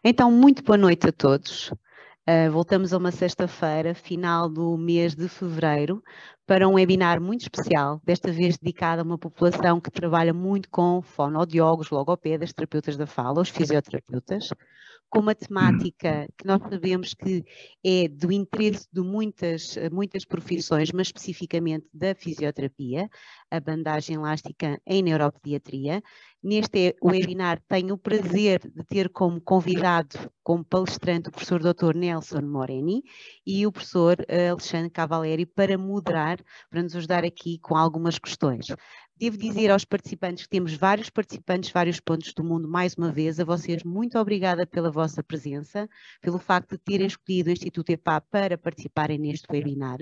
Então, muito boa noite a todos. Voltamos a uma sexta-feira, final do mês de fevereiro, para um webinar muito especial, desta vez dedicado a uma população que trabalha muito com fonoaudiólogos, logopedas, terapeutas da fala, os fisioterapeutas, com uma temática que nós sabemos que é do interesse de muitas profissões, mas especificamente da fisioterapia, a bandagem elástica em neuropediatria. Neste webinar tenho o prazer de ter como convidado, como palestrante, o professor Dr. Nelson Moreni e o professor Alexandre Cavaleri para moderar, para nos ajudar aqui com algumas questões. Devo dizer aos participantes que temos vários participantes, vários pontos do mundo, mais uma vez, a vocês muito obrigada pela vossa presença, pelo facto de terem escolhido o Instituto EPAP para participarem neste webinar.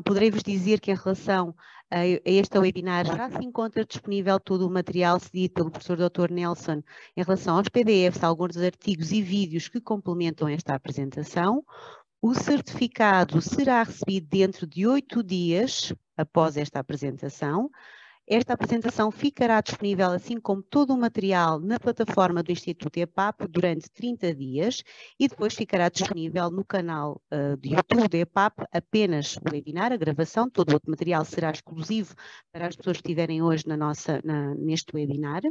Poderei-vos dizer que em relação a este webinar já se encontra disponível todo o material cedido pelo professor Dr. Nelson em relação aos PDFs, alguns dos artigos e vídeos que complementam esta apresentação. O certificado será recebido dentro de 8 dias após esta apresentação. Esta apresentação ficará disponível, assim como todo o material, na plataforma do Instituto EPAP durante 30 dias e depois ficará disponível no canal de YouTube da EPAP apenas o webinar, a gravação. Todo o outro material será exclusivo para as pessoas que estiverem hoje neste webinar.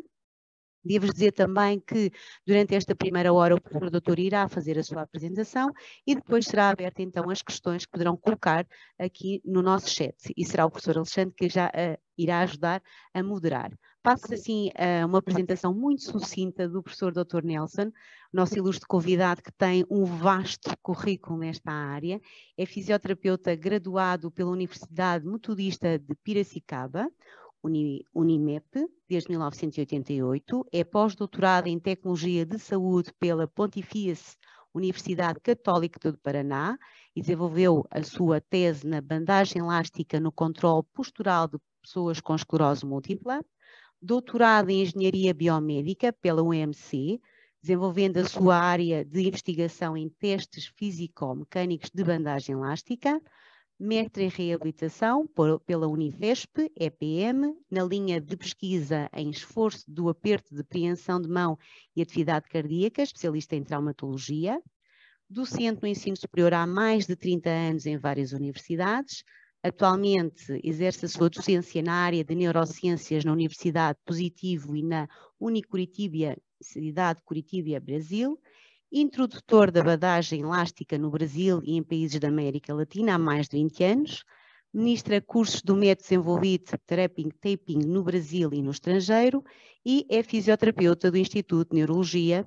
Devo dizer também que durante esta primeira hora o professor doutor irá fazer a sua apresentação e depois será aberta então as questões que poderão colocar aqui no nosso chat e será o professor Alexandre que já irá ajudar a moderar. Passo assim a uma apresentação muito sucinta do professor Dr. Nelson, nosso ilustre convidado que tem um vasto currículo nesta área, é fisioterapeuta graduado pela Universidade Metodista de Piracicaba, Unimep, desde 1988, é pós-doutorado em Tecnologia de Saúde pela Pontifícia Universidade Católica do Paraná e desenvolveu a sua tese na bandagem elástica no controle postural de pessoas com esclerose múltipla, doutorado em Engenharia Biomédica pela UMC, desenvolvendo a sua área de investigação em testes físico-mecânicos de bandagem elástica, mestre em reabilitação pela Unifesp, EPM, na linha de pesquisa em esforço do aperto de preensão de mão e atividade cardíaca, especialista em traumatologia, docente no ensino superior há mais de 30 anos em várias universidades, atualmente exerce a sua docência na área de neurociências na Universidade Positivo e na Unicuritiba, cidade de Curitiba, Brasil, introdutor da bandagem elástica no Brasil e em países da América Latina há mais de 20 anos, ministra cursos do método desenvolvido Taping no Brasil e no estrangeiro e é fisioterapeuta do Instituto de Neurologia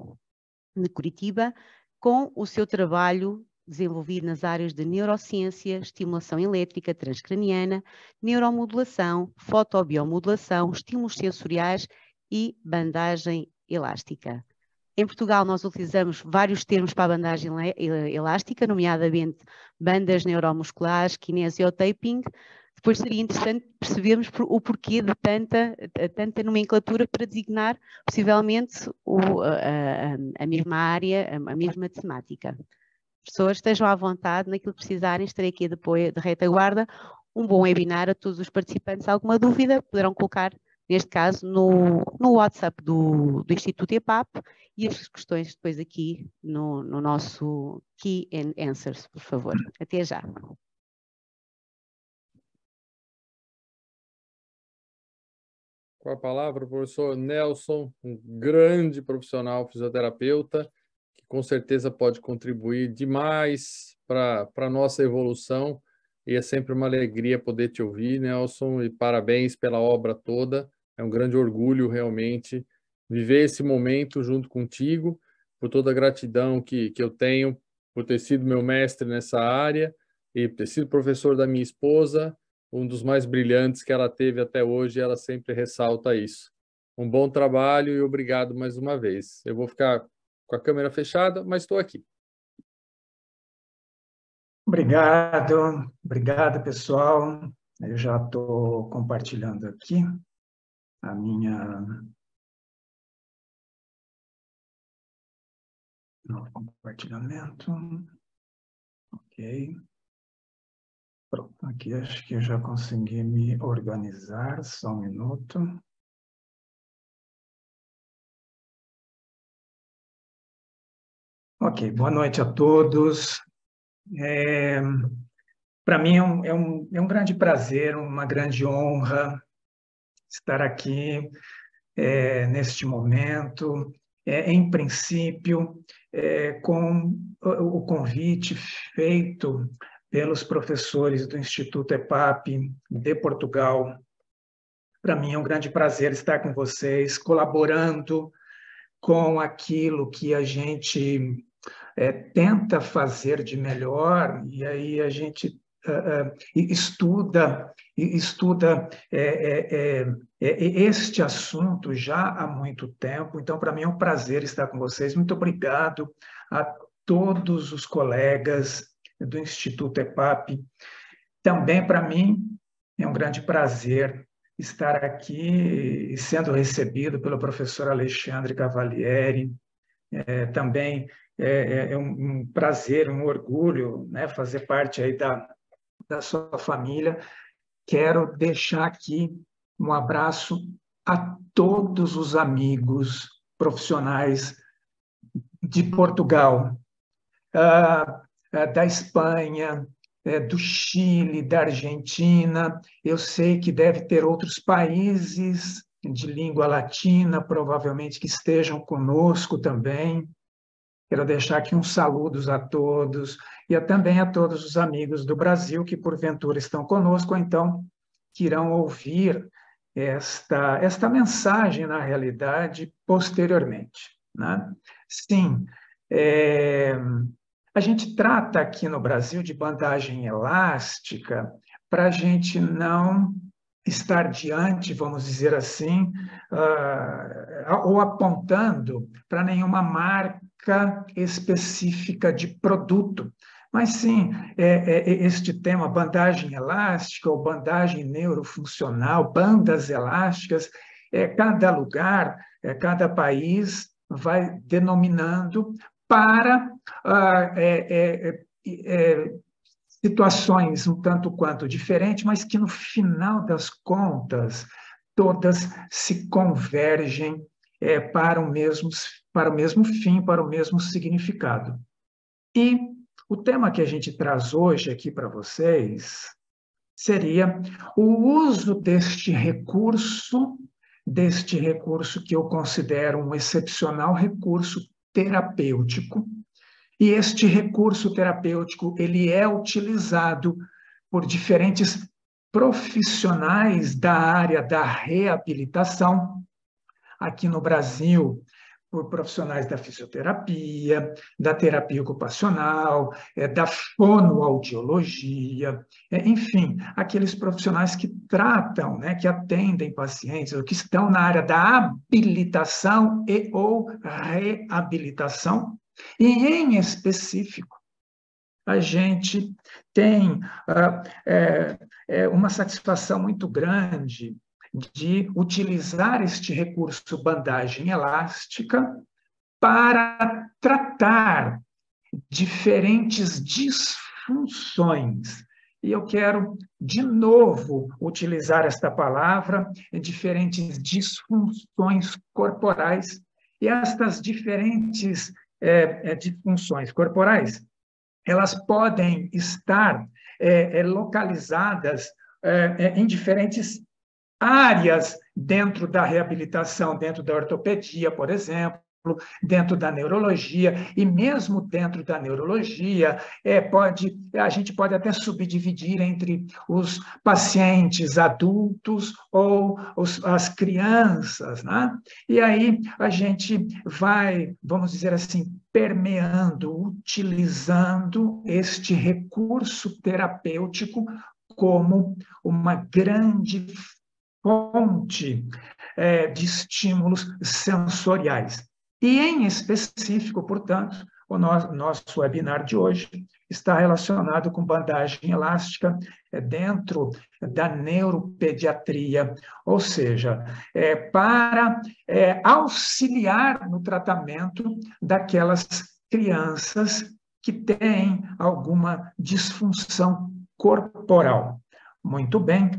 de Curitiba, com o seu trabalho desenvolvido nas áreas de neurociência, estimulação elétrica transcraniana, neuromodulação, fotobiomodulação, estímulos sensoriais e bandagem elástica. Em Portugal nós utilizamos vários termos para a bandagem elástica, nomeadamente bandas neuromusculares, kinesiotaping. Depois seria interessante percebermos o porquê de tanta nomenclatura para designar possivelmente a mesma área, a mesma temática. Professores, estejam à vontade naquilo que precisarem, estarei aqui de retaguarda. Um bom webinar a todos os participantes. Alguma dúvida poderão colocar, neste caso, no WhatsApp do Instituto EPAP e as questões depois aqui no nosso Key and Answers, por favor. Até já. Com a palavra, o professor Nelson, um grande profissional fisioterapeuta, que com certeza pode contribuir demais para a nossa evolução. E é sempre uma alegria poder te ouvir, Nelson, e parabéns pela obra toda. É um grande orgulho, realmente, viver esse momento junto contigo, por toda a gratidão que eu tenho por ter sido meu mestre nessa área e ter sido professor da minha esposa, um dos mais brilhantes que ela teve até hoje, ela sempre ressalta isso. Um bom trabalho e obrigado mais uma vez. Eu vou ficar com a câmera fechada, mas estou aqui. Obrigado, pessoal. Eu já estou compartilhando aqui a minha... Novo compartilhamento. Ok. Pronto, aqui acho que eu já consegui me organizar, só um minuto. Ok, boa noite a todos. Para mim é um grande prazer, uma grande honra estar aqui neste momento. Em princípio, com o convite feito pelos professores do Instituto EPAP de Portugal. Para mim é um grande prazer estar com vocês, colaborando com aquilo que a gente tenta fazer de melhor, e aí a gente estuda este assunto já há muito tempo. Então, para mim é um prazer estar com vocês. Muito obrigado a todos os colegas do Instituto EPAP. Também, para mim, é um grande prazer estar aqui sendo recebido pelo professor Alexandre Cavalieri. Também é um prazer, um orgulho, né, fazer parte aí da sua família. Quero deixar aqui um abraço a todos os amigos profissionais de Portugal, da Espanha, do Chile, da Argentina. Eu sei que deve ter outros países de língua latina, provavelmente, que estejam conosco também. Quero deixar aqui uns saludos a todos e também a todos os amigos do Brasil que, porventura, estão conosco, ou então que irão ouvir esta mensagem, na realidade, posteriormente, né? Sim, a gente trata aqui no Brasil de bandagem elástica para a gente não estar diante, vamos dizer assim, ou apontando para nenhuma marca específica de produto, mas sim este tema, bandagem elástica ou bandagem neurofuncional, bandas elásticas, cada lugar, cada país vai denominando para situações um tanto quanto diferentes, mas que, no final das contas, todas se convergem para o mesmo fim, para o mesmo significado. E o tema que a gente traz hoje aqui para vocês seria o uso deste recurso que eu considero um excepcional recurso terapêutico. E este recurso terapêutico ele é utilizado por diferentes profissionais da área da reabilitação, aqui no Brasil, por profissionais da fisioterapia, da terapia ocupacional, da fonoaudiologia, enfim, aqueles profissionais que tratam, né, que atendem pacientes, ou que estão na área da habilitação e ou reabilitação. E, em específico, a gente tem uma satisfação muito grande de utilizar este recurso bandagem elástica para tratar diferentes disfunções. E eu quero, de novo, utilizar esta palavra, diferentes disfunções corporais. E estas diferentes disfunções corporais, elas podem estar localizadas em diferentes áreas dentro da reabilitação, dentro da ortopedia, por exemplo, dentro da neurologia, e mesmo dentro da neurologia, a gente pode até subdividir entre os pacientes adultos ou as crianças, né? E aí a gente vai, vamos dizer assim, permeando, utilizando este recurso terapêutico como uma grande fonte de estímulos sensoriais. E, em específico, portanto, o nosso webinar de hoje está relacionado com bandagem elástica dentro da neuropediatria, ou seja, para auxiliar no tratamento daquelas crianças que têm alguma disfunção corporal. Muito bem.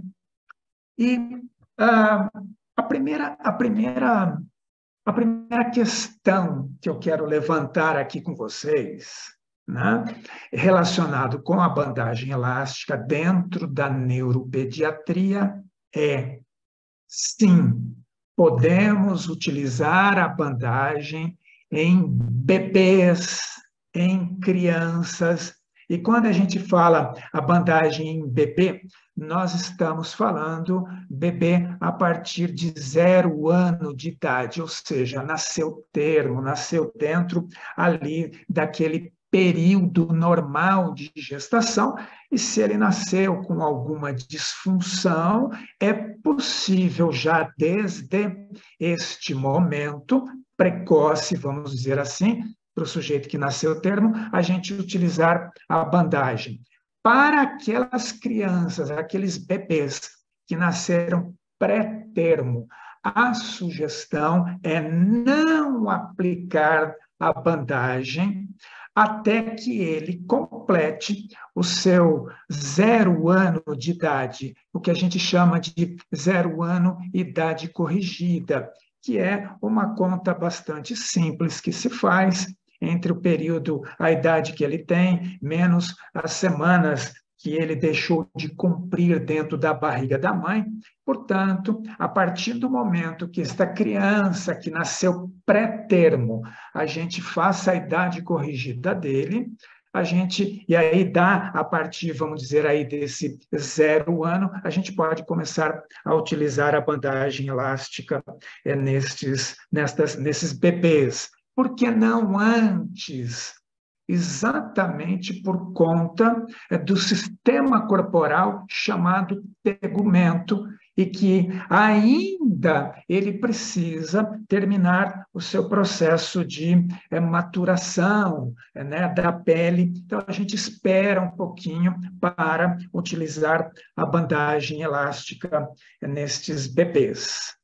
E a primeira A primeira questão que eu quero levantar aqui com vocês, né, relacionado com a bandagem elástica dentro da neuropediatria é, sim, podemos utilizar a bandagem em bebês, em crianças. E quando a gente fala a bandagem em bebê, nós estamos falando bebê a partir de 0 ano de idade, ou seja, nasceu dentro ali daquele período normal de gestação, e se ele nasceu com alguma disfunção, é possível já desde este momento precoce, vamos dizer assim, para o sujeito que nasceu termo, a gente utilizar a bandagem. Para aquelas crianças, aqueles bebês que nasceram pré-termo, a sugestão é não aplicar a bandagem até que ele complete o seu 0 ano de idade, o que a gente chama de 0 ano idade corrigida, que é uma conta bastante simples que se faz entre o período, a idade que ele tem, menos as semanas que ele deixou de cumprir dentro da barriga da mãe. Portanto, a partir do momento que esta criança que nasceu pré-termo, a gente faça a idade corrigida dele, e aí dá, a partir, vamos dizer, aí desse 0 ano, a gente pode começar a utilizar a bandagem elástica nesses bebês. Por que não antes? Exatamente por conta do sistema corporal chamado tegumento, e que ainda ele precisa terminar o seu processo de maturação, né, da pele. Então, a gente espera um pouquinho para utilizar a bandagem elástica nestes bebês.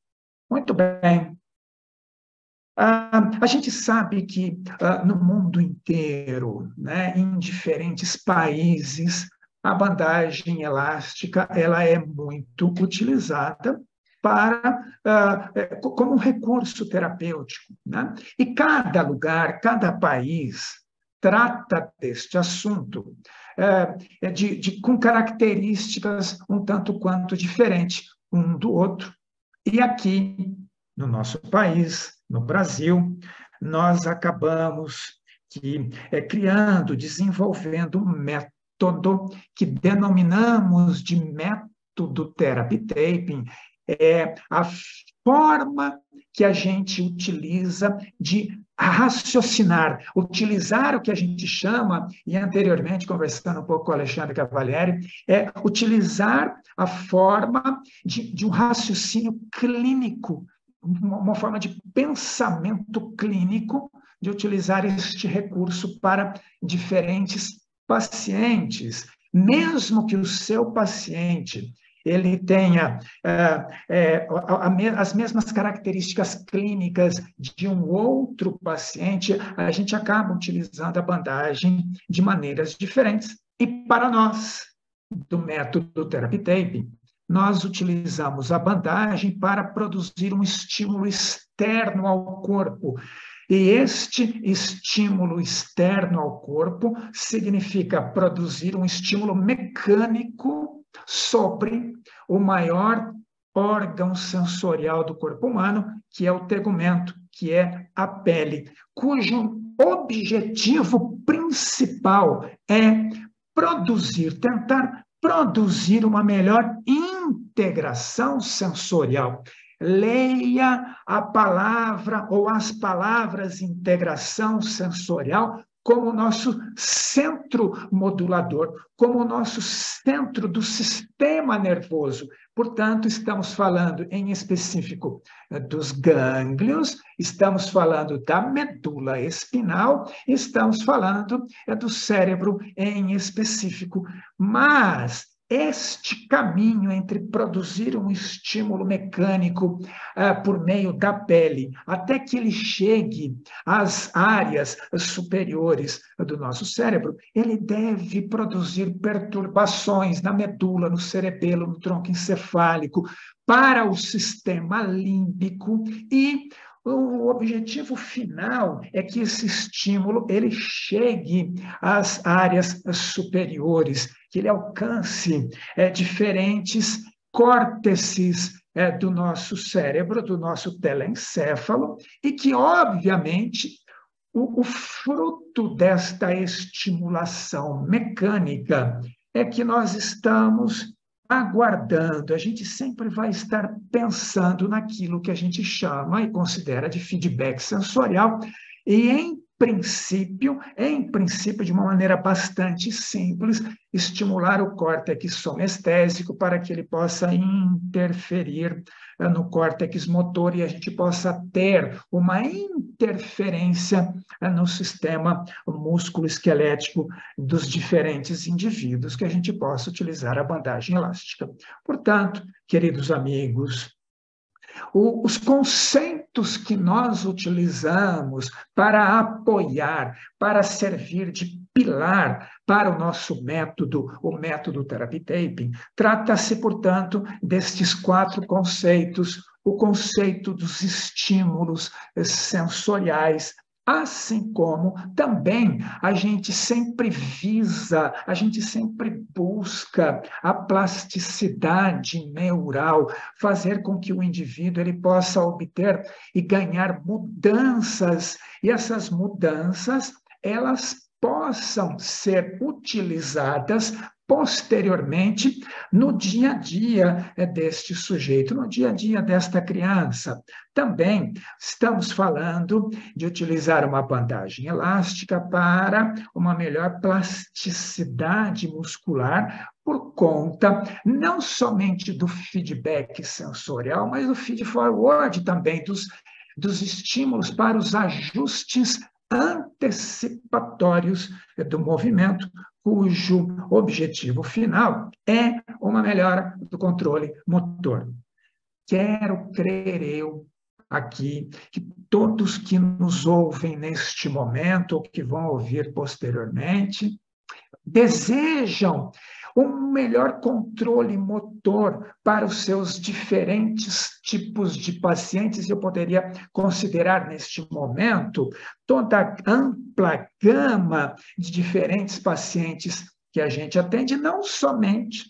Muito bem. A gente sabe que no mundo inteiro, né, em diferentes países, a bandagem elástica ela é muito utilizada como um recurso terapêutico, né? E cada lugar, cada país trata deste assunto com características um tanto quanto diferentes um do outro. E aqui, no nosso país, no Brasil, nós acabamos desenvolvendo um método que denominamos de método therapy taping, a forma que a gente utiliza de raciocinar, utilizar o que a gente chama, e anteriormente, conversando um pouco com o Alexandre Cavalieri, utilizar a forma de um raciocínio clínico, uma forma de pensamento clínico, de utilizar este recurso para diferentes pacientes, mesmo que o seu paciente ele tenha as mesmas características clínicas de um outro paciente, a gente acaba utilizando a bandagem de maneiras diferentes. E para nós, do método therapy taping, nós utilizamos a bandagem para produzir um estímulo externo ao corpo. E este estímulo externo ao corpo significa produzir um estímulo mecânico sobre o maior órgão sensorial do corpo humano, que é o tegumento, que é a pele, cujo objetivo principal é tentar produzir uma melhor integração sensorial. Leia a palavra ou as palavras integração sensorial como o nosso centro modulador, como o nosso centro do sistema nervoso. Portanto, estamos falando em específico dos gânglios, estamos falando da medula espinal, estamos falando do cérebro em específico. Mas este caminho entre produzir um estímulo mecânico por meio da pele, até que ele chegue às áreas superiores do nosso cérebro, ele deve produzir perturbações na medula, no cerebelo, no tronco encefálico, para o sistema límbico e O objetivo final é que esse estímulo ele chegue às áreas superiores, que ele alcance diferentes córtices do nosso cérebro, do nosso telencéfalo, e que, obviamente, o fruto desta estimulação mecânica é que nós estamos aguardando. A gente sempre vai estar pensando naquilo que a gente chama e considera de feedback sensorial, e em princípio, de uma maneira bastante simples, estimular o córtex somestésico para que ele possa interferir no córtex motor e a gente possa ter uma interferência no sistema músculo-esquelético dos diferentes indivíduos, que a gente possa utilizar a bandagem elástica. Portanto, queridos amigos, os conceitos que nós utilizamos para apoiar, para servir de pilar para o nosso método, o método Therapy Taping, trata-se, portanto, destes 4 conceitos: o conceito dos estímulos sensoriais, assim como também a gente sempre visa, a gente sempre busca a plasticidade neural, fazer com que o indivíduo ele possa obter e ganhar mudanças, e essas mudanças, elas possam ser utilizadas posteriormente no dia a dia deste sujeito, no dia a dia desta criança. Também estamos falando de utilizar uma bandagem elástica para uma melhor plasticidade muscular, por conta não somente do feedback sensorial, mas do feed-forward também, dos estímulos para os ajustes antecipatórios do movimento, cujo objetivo final é uma melhora do controle motor. Quero crer eu aqui que todos que nos ouvem neste momento, ou que vão ouvir posteriormente, desejam um melhor controle motor para os seus diferentes tipos de pacientes. Eu poderia considerar neste momento toda a ampla gama de diferentes pacientes que a gente atende, não somente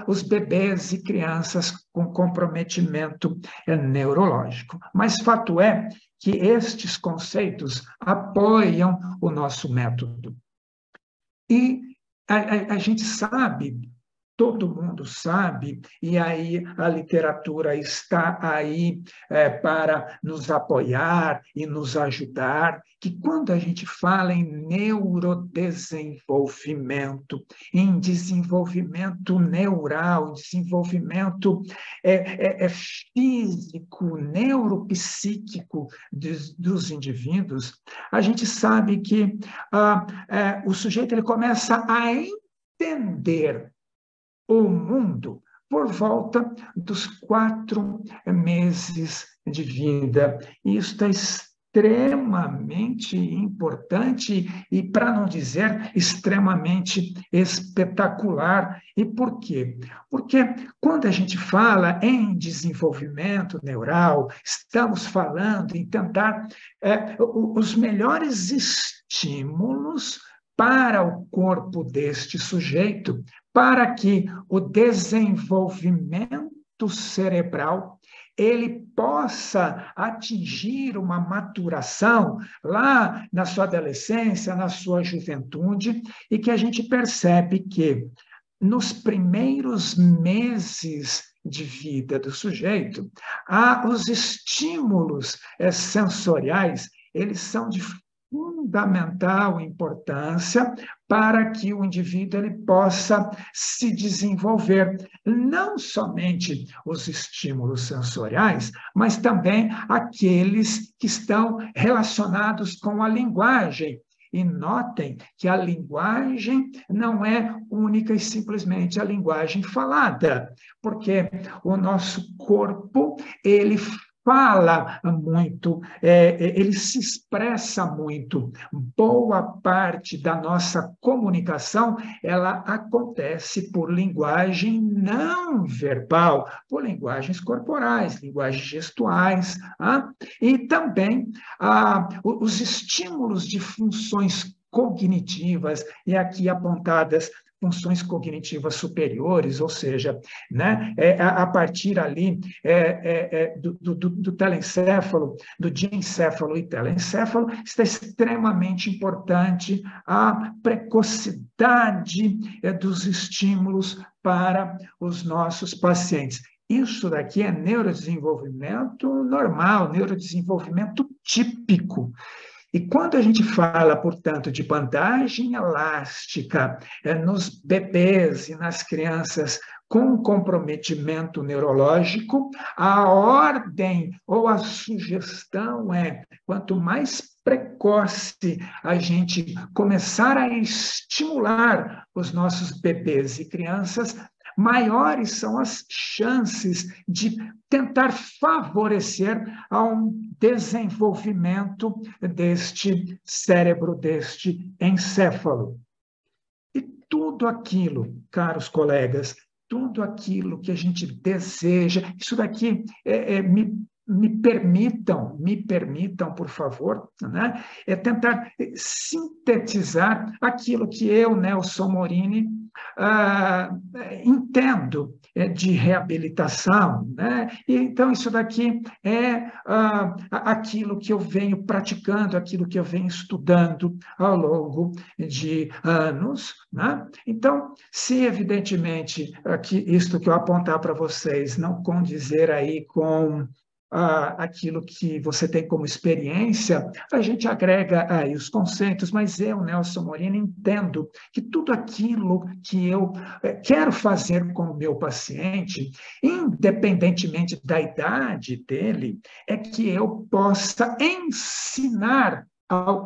os bebês e crianças com comprometimento neurológico. Mas fato é que estes conceitos apoiam o nosso método. E a gente sabe, todo mundo sabe, e aí a literatura está aí para nos apoiar e nos ajudar, que quando a gente fala em neurodesenvolvimento, em desenvolvimento neural, desenvolvimento físico, neuropsíquico dos indivíduos, a gente sabe que o sujeito ele começa a entender o mundo por volta dos 4 meses de vida. Isso é extremamente importante e, para não dizer, extremamente espetacular. E por quê? Porque quando a gente fala em desenvolvimento neural, estamos falando em tentar os melhores estímulos para o corpo deste sujeito, para que o desenvolvimento cerebral ele possa atingir uma maturação lá na sua adolescência, na sua juventude, e que a gente percebe que nos primeiros meses de vida do sujeito, os estímulos sensoriais, eles são de fundamental importância para que o indivíduo ele possa se desenvolver, não somente os estímulos sensoriais, mas também aqueles que estão relacionados com a linguagem. E notem que a linguagem não é única e simplesmente a linguagem falada, porque o nosso corpo, ele fala muito, ele se expressa muito. Boa parte da nossa comunicação, ela acontece por linguagem não verbal, por linguagens corporais, linguagens gestuais, e também os estímulos de funções cognitivas, e aqui apontadas funções cognitivas superiores, ou seja, né, a partir ali do telencéfalo, do diencéfalo e telencéfalo, está extremamente importante a precocidade dos estímulos para os nossos pacientes. Isso daqui é neurodesenvolvimento normal, neurodesenvolvimento típico. E quando a gente fala, portanto, de bandagem elástica nos bebês e nas crianças com comprometimento neurológico, a ordem ou a sugestão é, quanto mais precoce a gente começar a estimular os nossos bebês e crianças, maiores são as chances de tentar favorecer a um desenvolvimento deste cérebro, deste encéfalo. E tudo aquilo, caros colegas, tudo aquilo que a gente deseja, isso daqui me permitam, por favor, né? Tentar sintetizar aquilo que eu, Nelson Morini, entendo de reabilitação, né? E então isso daqui é aquilo que eu venho praticando, aquilo que eu venho estudando ao longo de anos, né? Então, se evidentemente aqui isto que eu apontar para vocês não condizer aí com aquilo que você tem como experiência, a gente agrega aí os conceitos, mas eu, Nelson Morini, entendo que tudo aquilo que eu quero fazer com o meu paciente, independentemente da idade dele, é que eu possa ensinar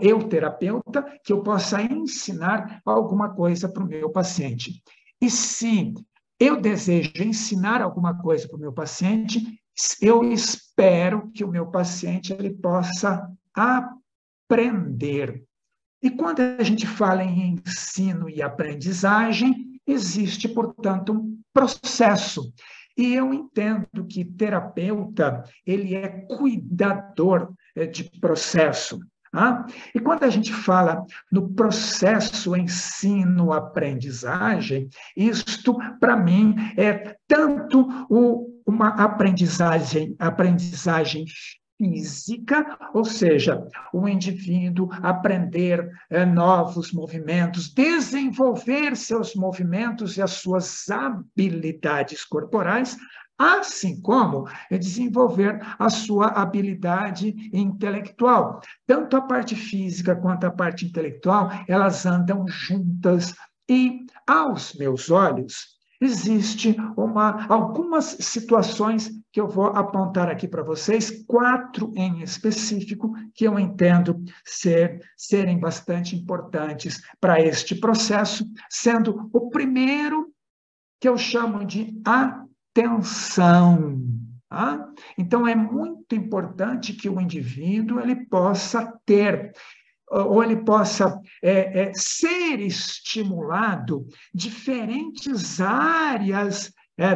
eu, terapeuta, que eu possa ensinar alguma coisa para o meu paciente. E se eu desejo ensinar alguma coisa para o meu paciente, eu espero que o meu paciente ele possa aprender. E quando a gente fala em ensino e aprendizagem, existe, portanto, um processo. E eu entendo que terapeuta, ele é cuidador de processo. E quando a gente fala no processo ensino-aprendizagem, isto, para mim, é tanto uma aprendizagem física, ou seja, o indivíduo aprender novos movimentos, desenvolver seus movimentos e as suas habilidades corporais, assim como desenvolver a sua habilidade intelectual. Tanto a parte física quanto a parte intelectual, elas andam juntas e, aos meus olhos, existe algumas situações que eu vou apontar aqui para vocês, 4 em específico, que eu entendo serem bastante importantes para este processo, sendo o primeiro que eu chamo de atenção. Então, é muito importante que o indivíduo ele possa ter, ou ele possa ser estimulado diferentes áreas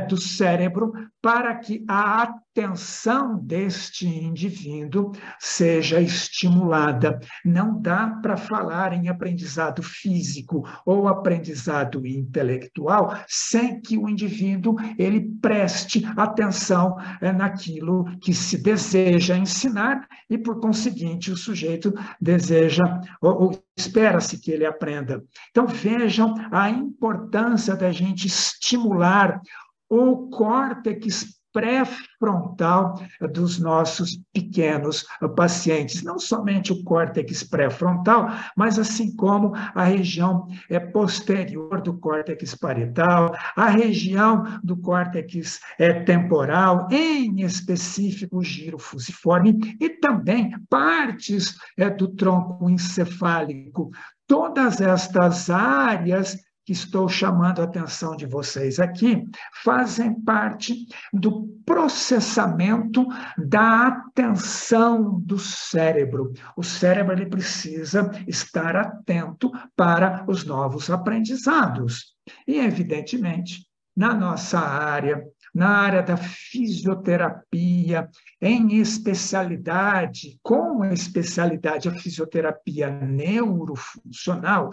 do cérebro para que a atenção deste indivíduo seja estimulada. Não dá para falar em aprendizado físico ou aprendizado intelectual sem que o indivíduo ele preste atenção naquilo que se deseja ensinar e, por conseguinte, o sujeito deseja ou espera-se que ele aprenda. Então, vejam a importância da gente estimular o córtex pré-frontal dos nossos pequenos pacientes. Não somente o córtex pré-frontal, mas assim como a região posterior do córtex parietal, a região do córtex temporal, em específico o giro fusiforme, e também partes do tronco encefálico. Todas estas áreas que estou chamando a atenção de vocês aqui fazem parte do processamento da atenção do cérebro. O cérebro ele precisa estar atento para os novos aprendizados. E, evidentemente, na nossa área, na área da fisioterapia, em especialidade, com a especialidade a fisioterapia neurofuncional,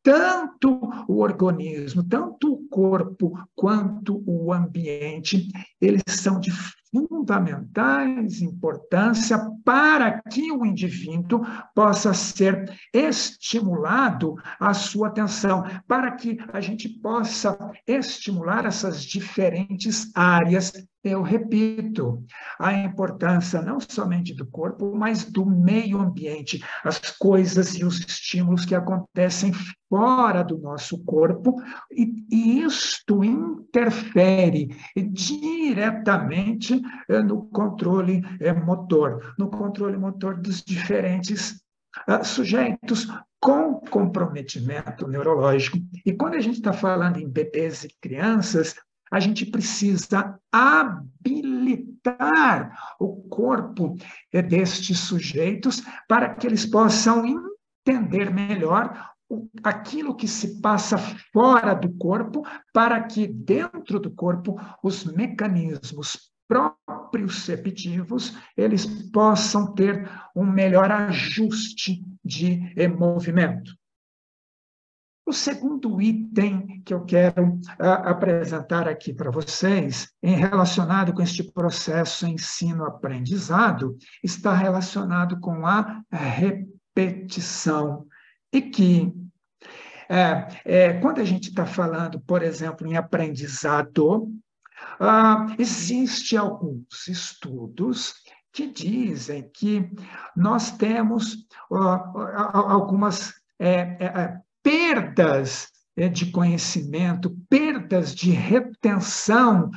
tanto o organismo, tanto o corpo quanto o ambiente, eles são de fundamentais importância para que o indivíduo possa ser estimulado a sua atenção, para que a gente possa estimular essas diferentes áreas. Eu repito, a importância não somente do corpo, mas do meio ambiente, as coisas e os estímulos que acontecem fora do nosso corpo, e isto interfere diretamente no controle motor dos diferentes sujeitos com comprometimento neurológico. E quando a gente está falando em bebês e crianças, a gente precisa habilitar o corpo destes sujeitos para que eles possam entender melhor aquilo que se passa fora do corpo, para que dentro do corpo os mecanismos proprioceptivos eles possam ter um melhor ajuste de movimento. O segundo item que eu quero apresentar aqui para vocês, relacionado com este processo ensino-aprendizado, está relacionado com a repetição. E que, quando a gente está falando, por exemplo, em aprendizado, existem alguns estudos que dizem que nós temos algumas perdas de conhecimento, perdas de retenção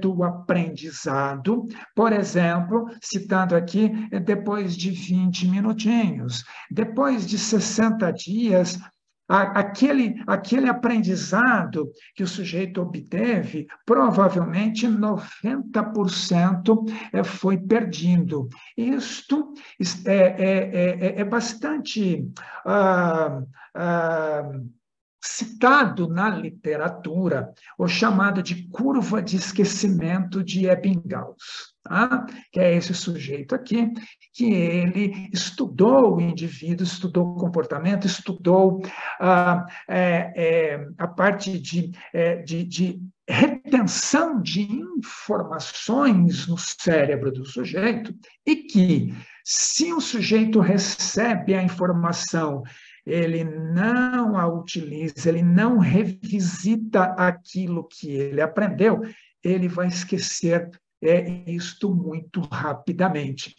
do aprendizado, por exemplo, citando aqui, depois de 20 minutinhos, depois de 60 dias, aquele aprendizado que o sujeito obteve, provavelmente 90% foi perdido. Isto é bastante citado na literatura, o chamado de curva de esquecimento de Ebbinghaus, tá? Que é esse sujeito aqui, que ele estudou o indivíduo, estudou o comportamento, estudou a parte de retenção de informações no cérebro do sujeito, e que, se o sujeito recebe a informação, ele não a utiliza, ele não revisita aquilo que ele aprendeu, ele vai esquecer isto muito rapidamente.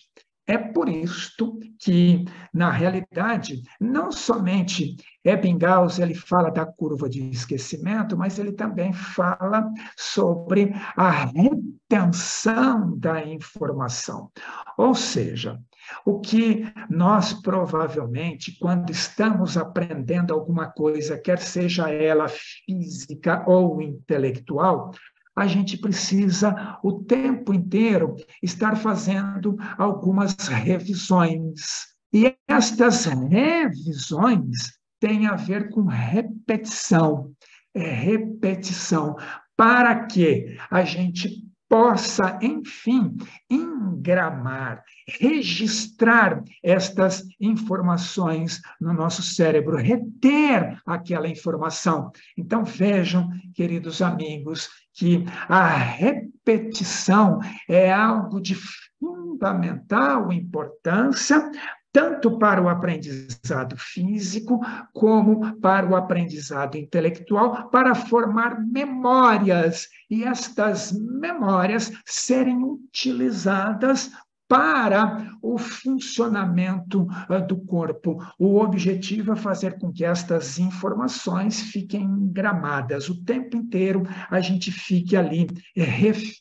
É por isto que, na realidade, não somente Ebbinghaus ele fala da curva de esquecimento, mas ele também fala sobre a retenção da informação. Ou seja, o que nós provavelmente, quando estamos aprendendo alguma coisa, quer seja ela física ou intelectual, a gente precisa o tempo inteiro estar fazendo algumas revisões. E estas revisões têm a ver com repetição. Repetição, para que a gente possa, enfim, engramar, registrar estas informações no nosso cérebro, reter aquela informação. Então, vejam, queridos amigos, que a repetição é algo de fundamental importância, tanto para o aprendizado físico, como para o aprendizado intelectual, para formar memórias, e estas memórias serem utilizadas para o funcionamento do corpo. O objetivo é fazer com que estas informações fiquem engramadas. O tempo inteiro a gente fique ali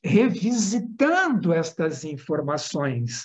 revisitando estas informações.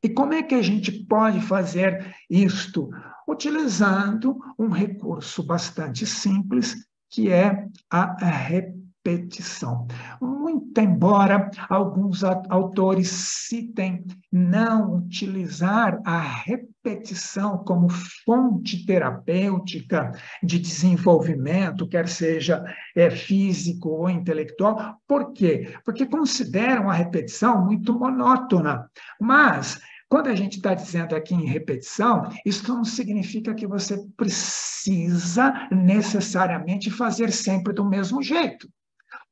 E como é que a gente pode fazer isto? Utilizando um recurso bastante simples, que é a repetição. Muito embora alguns autores citem não utilizar a repetição como fonte terapêutica de desenvolvimento, quer seja físico ou intelectual. Por quê? Porque consideram a repetição muito monótona. Mas quando a gente está dizendo aqui em repetição, isso não significa que você precisa necessariamente fazer sempre do mesmo jeito.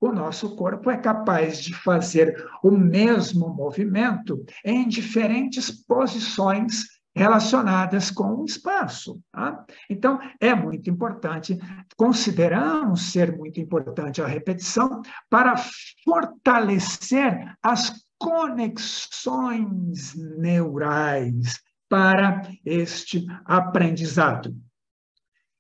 O nosso corpo é capaz de fazer o mesmo movimento em diferentes posições relacionadas com o espaço. Tá? Então, é muito importante, consideramos ser muito importante a repetição para fortalecer as conexões neurais para este aprendizado.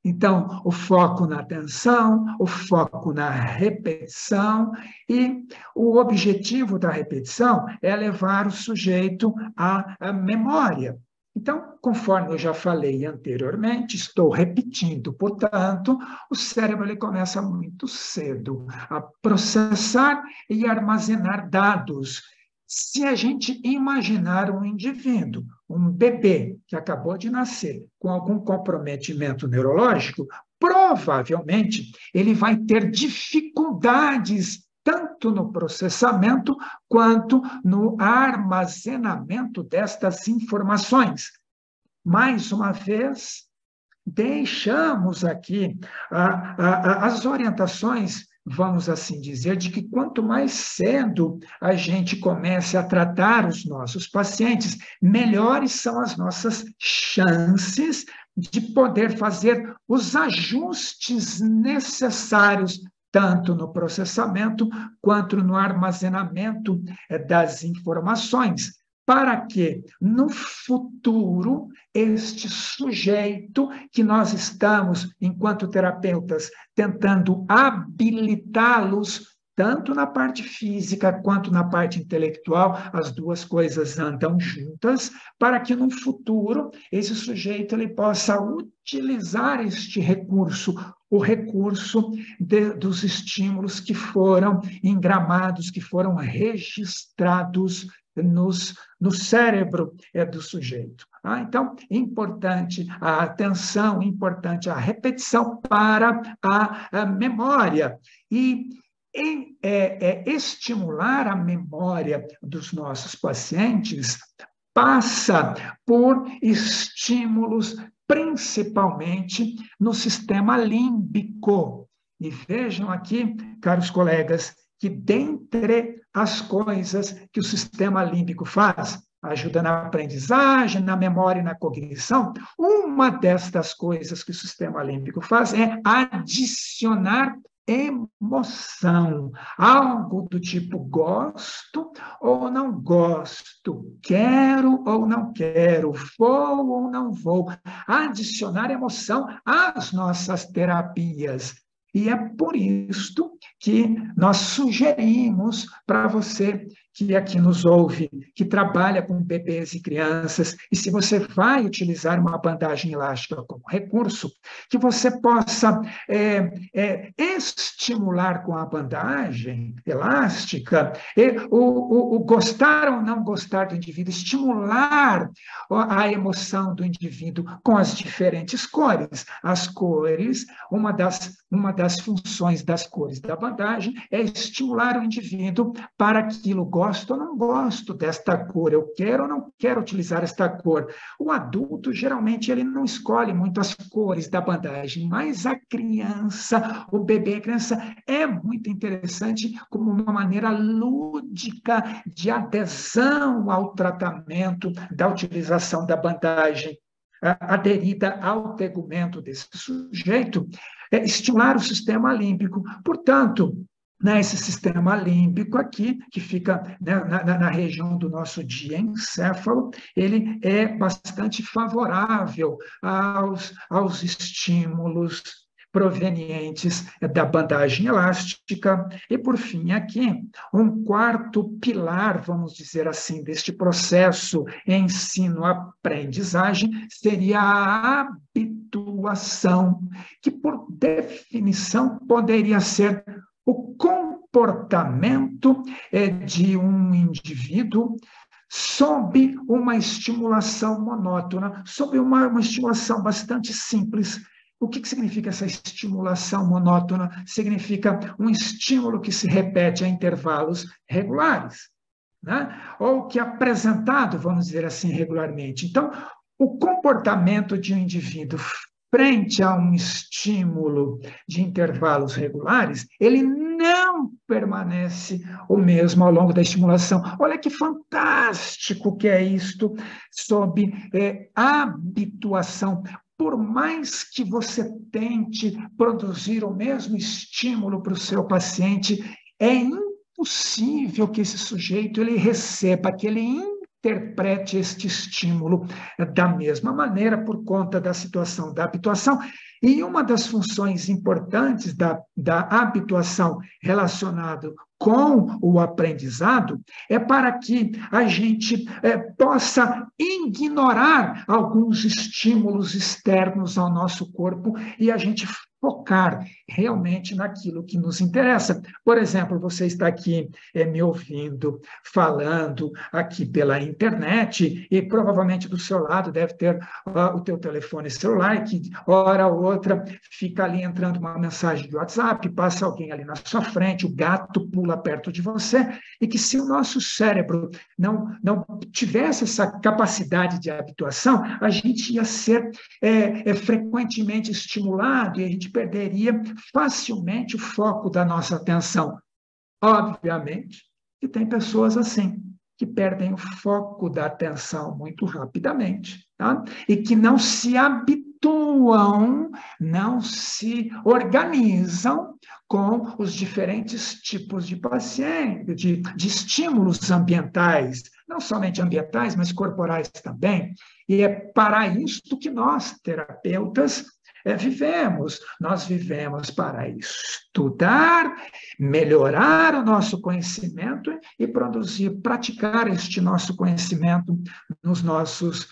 Então, o foco na atenção, o foco na repetição, e o objetivo da repetição é levar o sujeito à memória. Então, conforme eu já falei anteriormente, estou repetindo, portanto, o cérebro ele começa muito cedo a processar e armazenar dados. Se a gente imaginar um indivíduo, um bebê que acabou de nascer com algum comprometimento neurológico, provavelmente ele vai ter dificuldades tanto no processamento quanto no armazenamento destas informações. Mais uma vez, deixamos aqui as orientações, vamos assim dizer, de que quanto mais cedo a gente comece a tratar os nossos pacientes, melhores são as nossas chances de poder fazer os ajustes necessários, tanto no processamento quanto no armazenamento das informações, para que, no futuro, este sujeito que nós estamos, enquanto terapeutas, tentando habilitá-los, tanto na parte física quanto na parte intelectual, as duas coisas andam juntas, para que, no futuro, esse sujeito ele possa utilizar este recurso, o recurso dos estímulos que foram engramados, que foram registrados no cérebro do sujeito. Então, importante a atenção, importante a repetição para a memória. E estimular a memória dos nossos pacientes passa por estímulos, principalmente no sistema límbico. E vejam aqui, caros colegas, que dentre as coisas que o sistema límbico faz, ajuda na aprendizagem, na memória e na cognição, uma destas coisas que o sistema límbico faz é adicionar emoção, algo do tipo gosto ou não gosto, quero ou não quero, vou ou não vou, adicionar emoção às nossas terapias. E é por isto que nós sugerimos para você que aqui nos ouve, que trabalha com bebês e crianças, e se você vai utilizar uma bandagem elástica como recurso, que você possa estimular com a bandagem elástica o gostar ou não gostar do indivíduo, estimular a emoção do indivíduo com as diferentes cores. As cores, uma das funções das cores da bandagem é estimular o indivíduo para aquilo, gosto ou não gosto desta cor, eu quero ou não quero utilizar esta cor. O adulto, geralmente, ele não escolhe muito as cores da bandagem, mas a criança, o bebê, a criança, é muito interessante como uma maneira lúdica de adesão ao tratamento da utilização da bandagem aderida ao tegumento desse sujeito, estimular o sistema límbico. Portanto, esse sistema límbico aqui, que fica na região do nosso diencéfalo, ele é bastante favorável aos estímulos provenientes da bandagem elástica. E, por fim, aqui, um quarto pilar, vamos dizer assim, deste processo ensino-aprendizagem seria a habituação. habituação, que, por definição, poderia ser o comportamento de um indivíduo sob uma estimulação monótona, sob uma estimulação bastante simples. O que significa essa estimulação monótona? Significa um estímulo que se repete a intervalos regulares, né? Ou que é apresentado, vamos dizer assim, regularmente. Então, o comportamento de um indivíduo frente a um estímulo de intervalos regulares, ele não permanece o mesmo ao longo da estimulação. Olha que fantástico que é isto sob habituação. Por mais que você tente produzir o mesmo estímulo para o seu paciente, é impossível que esse sujeito ele receba, que ele interprete este estímulo da mesma maneira por conta da situação da habituação. E uma das funções importantes da habituação relacionada com o aprendizado é para que a gente possa ignorar alguns estímulos externos ao nosso corpo e a gente focar realmente naquilo que nos interessa. Por exemplo, você está aqui me ouvindo, falando aqui pela internet e provavelmente do seu lado deve ter o teu telefone celular que, hora ou outra, fica ali entrando uma mensagem de WhatsApp, passa alguém ali na sua frente, o gato pula perto de você, e que se o nosso cérebro não tivesse essa capacidade de habituação, a gente ia ser frequentemente estimulado e a gente perderia facilmente o foco da nossa atenção. Obviamente que tem pessoas assim, que perdem o foco da atenção muito rapidamente, tá? E que não se habituam, não se organizam com os diferentes tipos de paciente, de estímulos ambientais, não somente ambientais, mas corporais também. E é para isto que nós, terapeutas, vivemos. Nós vivemos para estudar, melhorar o nosso conhecimento e produzir, praticar este nosso conhecimento nos nossos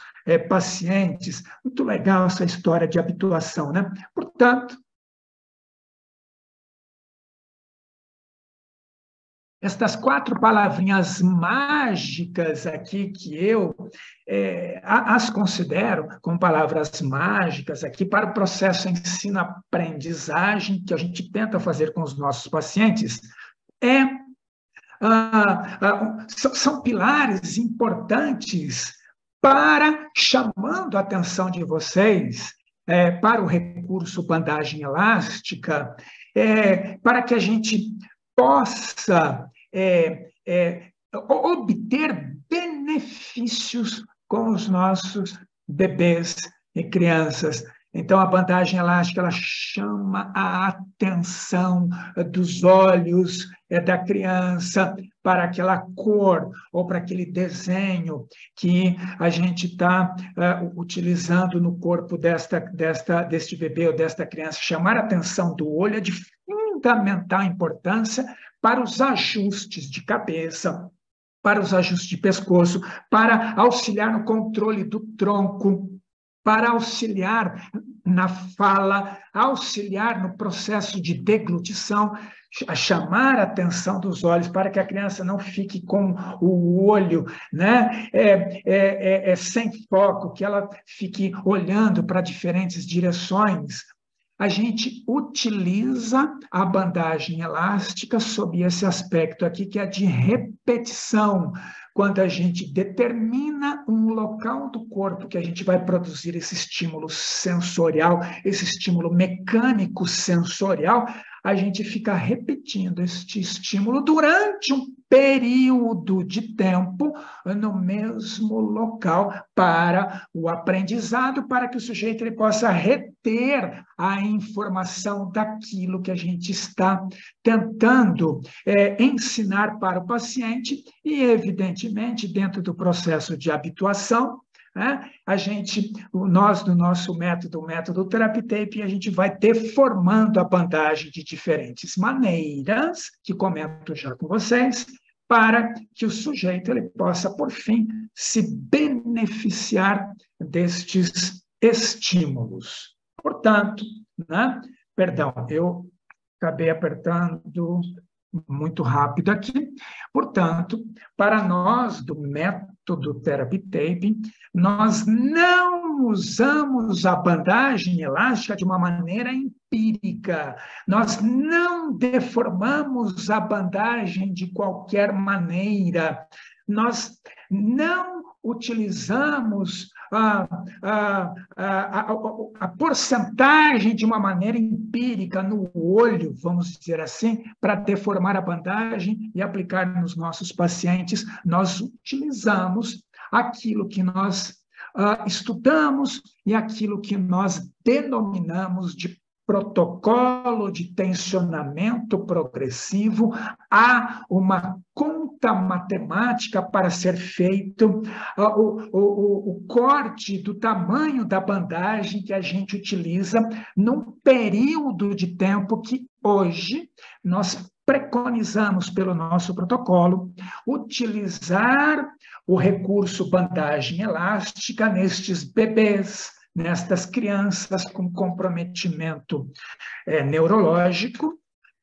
pacientes. Muito legal essa história de habituação, né? Portanto, estas 4 palavrinhas mágicas aqui que eu as considero como palavras mágicas aqui para o processo ensino-aprendizagem que a gente tenta fazer com os nossos pacientes, são pilares importantes para, chamando a atenção de vocês para o recurso bandagem elástica, para que a gente possa obter benefícios com os nossos bebês e crianças. Então, a bandagem elástica ela chama a atenção dos olhos da criança para aquela cor ou para aquele desenho que a gente está utilizando no corpo deste bebê ou desta criança. Chamar a atenção do olho é de fundamental importância para os ajustes de cabeça, para os ajustes de pescoço, para auxiliar no controle do tronco, para auxiliar na fala, auxiliar no processo de deglutição, chamar a atenção dos olhos para que a criança não fique com o olho, né, sem foco, que ela fique olhando para diferentes direções. A gente utiliza a bandagem elástica sob esse aspecto aqui, que é de repetição, quando a gente determina um local do corpo que a gente vai produzir esse estímulo sensorial, esse estímulo mecânico sensorial, a gente fica repetindo este estímulo durante um período de tempo no mesmo local para o aprendizado, para que o sujeito ele possa reter a informação daquilo que a gente está tentando ensinar para o paciente e, evidentemente, dentro do processo de habituação, nós, no nosso método, o método Therapy-Tape, a gente vai deformando a bandagem de diferentes maneiras, que comento já com vocês, para que o sujeito ele possa, por fim, se beneficiar destes estímulos. Portanto, né? Perdão, eu acabei apertando muito rápido aqui. Portanto, para nós, do método Therapy Tape, nós não usamos a bandagem elástica de uma maneira empírica. Nós não deformamos a bandagem de qualquer maneira. Nós não utilizamos a porcentagem de uma maneira empírica no olho, vamos dizer assim, para deformar a bandagem e aplicar nos nossos pacientes. Nós utilizamos aquilo que nós estudamos e aquilo que nós denominamos de protocolo de tensionamento progressivo. Há uma conta matemática para ser feito, o corte do tamanho da bandagem que a gente utiliza num período de tempo que hoje nós preconizamos pelo nosso protocolo utilizar o recurso bandagem elástica nestes bebês, nestas crianças com comprometimento neurológico,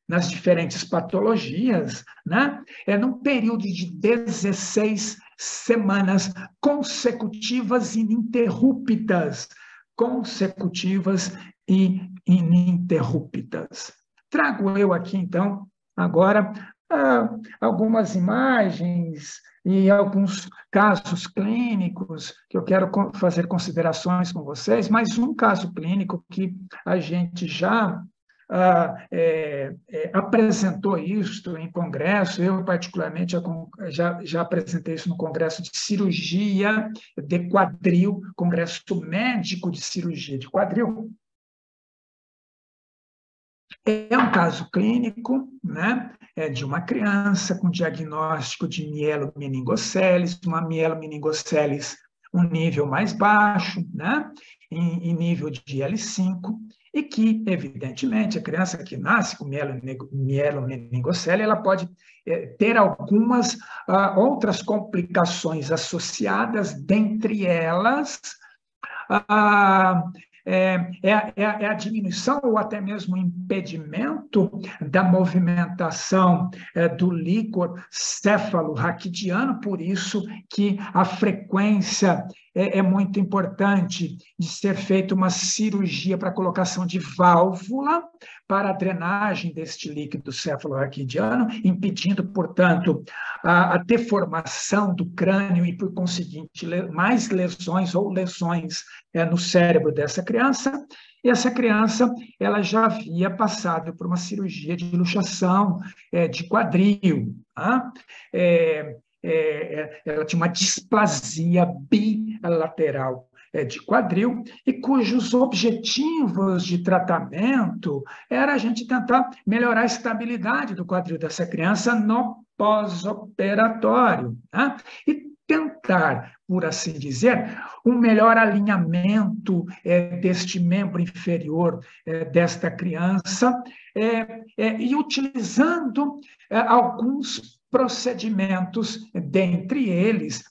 nas diferentes patologias, né? Num período de 16 semanas consecutivas e ininterruptas. Trago eu aqui, então, agora, algumas imagens e alguns casos clínicos que eu quero fazer considerações com vocês, mas um caso clínico que a gente já apresentou isso em congresso, eu particularmente já apresentei isso no congresso de cirurgia de quadril, congresso médico de cirurgia de quadril. É um caso clínico, né, de uma criança com diagnóstico de mielomeningoceles, uma mielomeningoceles um nível mais baixo, né, em nível de L5, e que, evidentemente, a criança que nasce com mielomeningocele, ela pode ter algumas outras complicações associadas, dentre elas a diminuição ou até mesmo impedimento da movimentação do líquor céfalo-raquidiano, por isso que a frequência é muito importante de ser feita uma cirurgia para colocação de válvula para a drenagem deste líquido céfalo-raquidiano, impedindo, portanto, a deformação do crânio e, por conseguinte, mais lesões ou lesões no cérebro dessa criança. E essa criança ela já havia passado por uma cirurgia de luxação de quadril. Tá? Ela tinha uma displasia bilateral de quadril, e cujos objetivos de tratamento era a gente tentar melhorar a estabilidade do quadril dessa criança no pós-operatório, né? E tentar, por assim dizer, um melhor alinhamento deste membro inferior desta criança, e utilizando alguns procedimentos, dentre eles,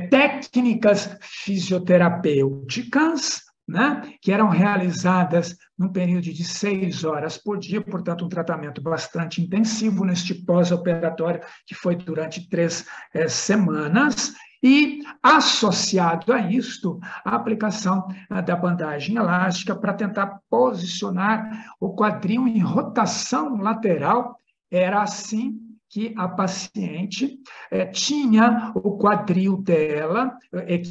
técnicas fisioterapêuticas, né, que eram realizadas num período de 6 horas por dia, portanto, um tratamento bastante intensivo neste pós-operatório, que foi durante 3 semanas, e, associado a isto, a aplicação da bandagem elástica para tentar posicionar o quadril em rotação lateral. Era assim que a paciente tinha o quadril dela,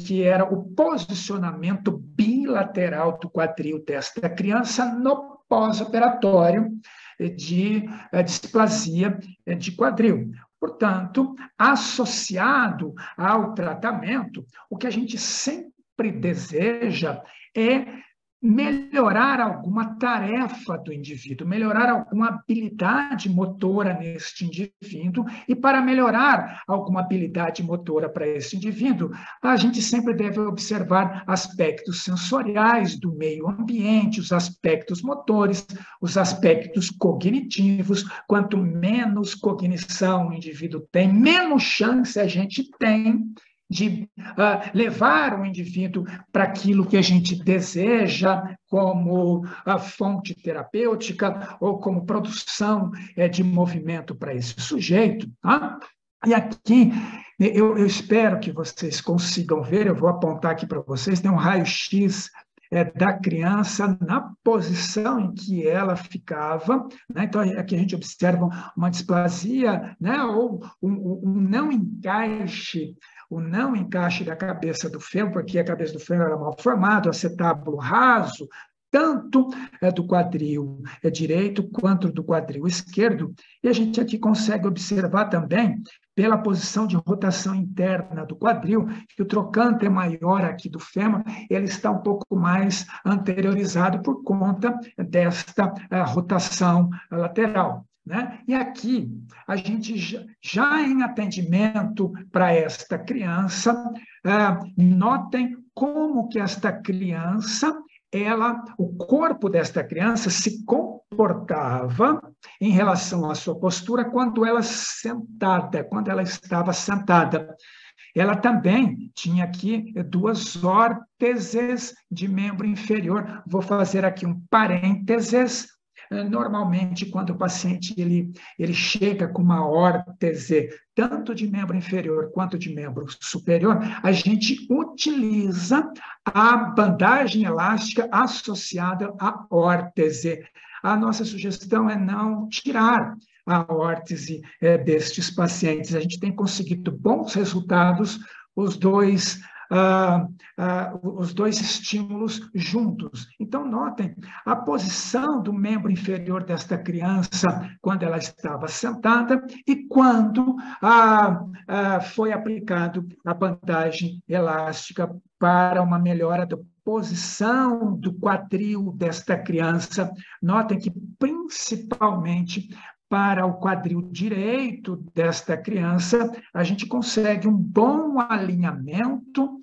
que era o posicionamento bilateral do quadril desta criança no pós-operatório de displasia de quadril. Portanto, associado ao tratamento, o que a gente sempre deseja é melhorar alguma tarefa do indivíduo, melhorar alguma habilidade motora neste indivíduo, e para melhorar alguma habilidade motora para esse indivíduo, a gente sempre deve observar aspectos sensoriais do meio ambiente, os aspectos motores, os aspectos cognitivos. Quanto menos cognição o indivíduo tem, menos chance a gente tem de levar o indivíduo para aquilo que a gente deseja como fonte terapêutica ou como produção de movimento para esse sujeito. Tá? E aqui, eu espero que vocês consigam ver, eu vou apontar aqui para vocês, tem um raio-x da criança na posição em que ela ficava, né? Então, aqui a gente observa uma displasia, né? Ou um não encaixe, o não encaixe da cabeça do fêmur, porque a cabeça do fêmur era mal formada, o acetábulo raso, tanto do quadril direito quanto do quadril esquerdo, e a gente aqui consegue observar também, pela posição de rotação interna do quadril, que o trocante maior aqui do fêmur, ele está um pouco mais anteriorizado por conta desta rotação lateral. Né? E aqui, a gente já em atendimento para esta criança, notem como que esta criança, o corpo desta criança se comportava em relação à sua postura quando ela estava sentada. Ela também tinha aqui 2 órteses de membro inferior. Vou fazer aqui um parênteses. Normalmente, quando o paciente ele chega com uma órtese, tanto de membro inferior quanto de membro superior, a gente utiliza a bandagem elástica associada à órtese. A nossa sugestão é não tirar a órtese destes pacientes. A gente tem conseguido bons resultados, os dois estímulos juntos. Então, notem a posição do membro inferior desta criança quando ela estava sentada e quando foi aplicado a bandagem elástica para uma melhora da posição do quadril desta criança. Notem que, principalmente, para o quadril direito desta criança, a gente consegue um bom alinhamento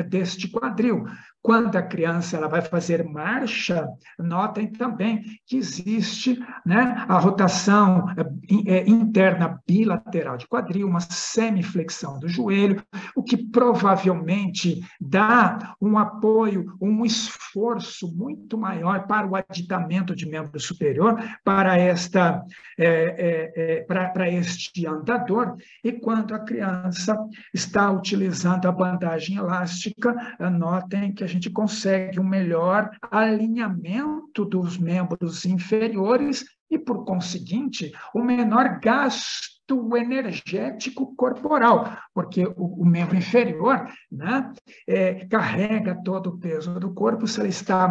deste quadril. Quando a criança ela vai fazer marcha, notem também que existe, né, a rotação interna bilateral de quadril, uma semiflexão do joelho, o que provavelmente dá um apoio, um esforço muito maior para o aditamento de membro superior, para este andador. E quando a criança está utilizando a bandagem elástica, notem que a gente consegue um melhor alinhamento dos membros inferiores e, por conseguinte, um menor gasto energético corporal, porque o membro inferior, né, carrega todo o peso do corpo. Se ele está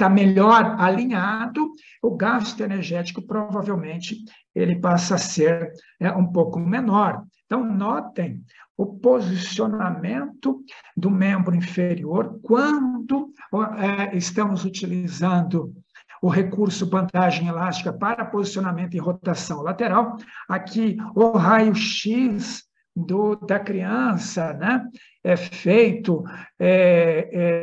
melhor alinhado, o gasto energético provavelmente ele passa a ser um pouco menor. Então, notem o posicionamento do membro inferior quando estamos utilizando o recurso bandagem elástica para posicionamento e rotação lateral. Aqui, o raio-x da criança, né, é feito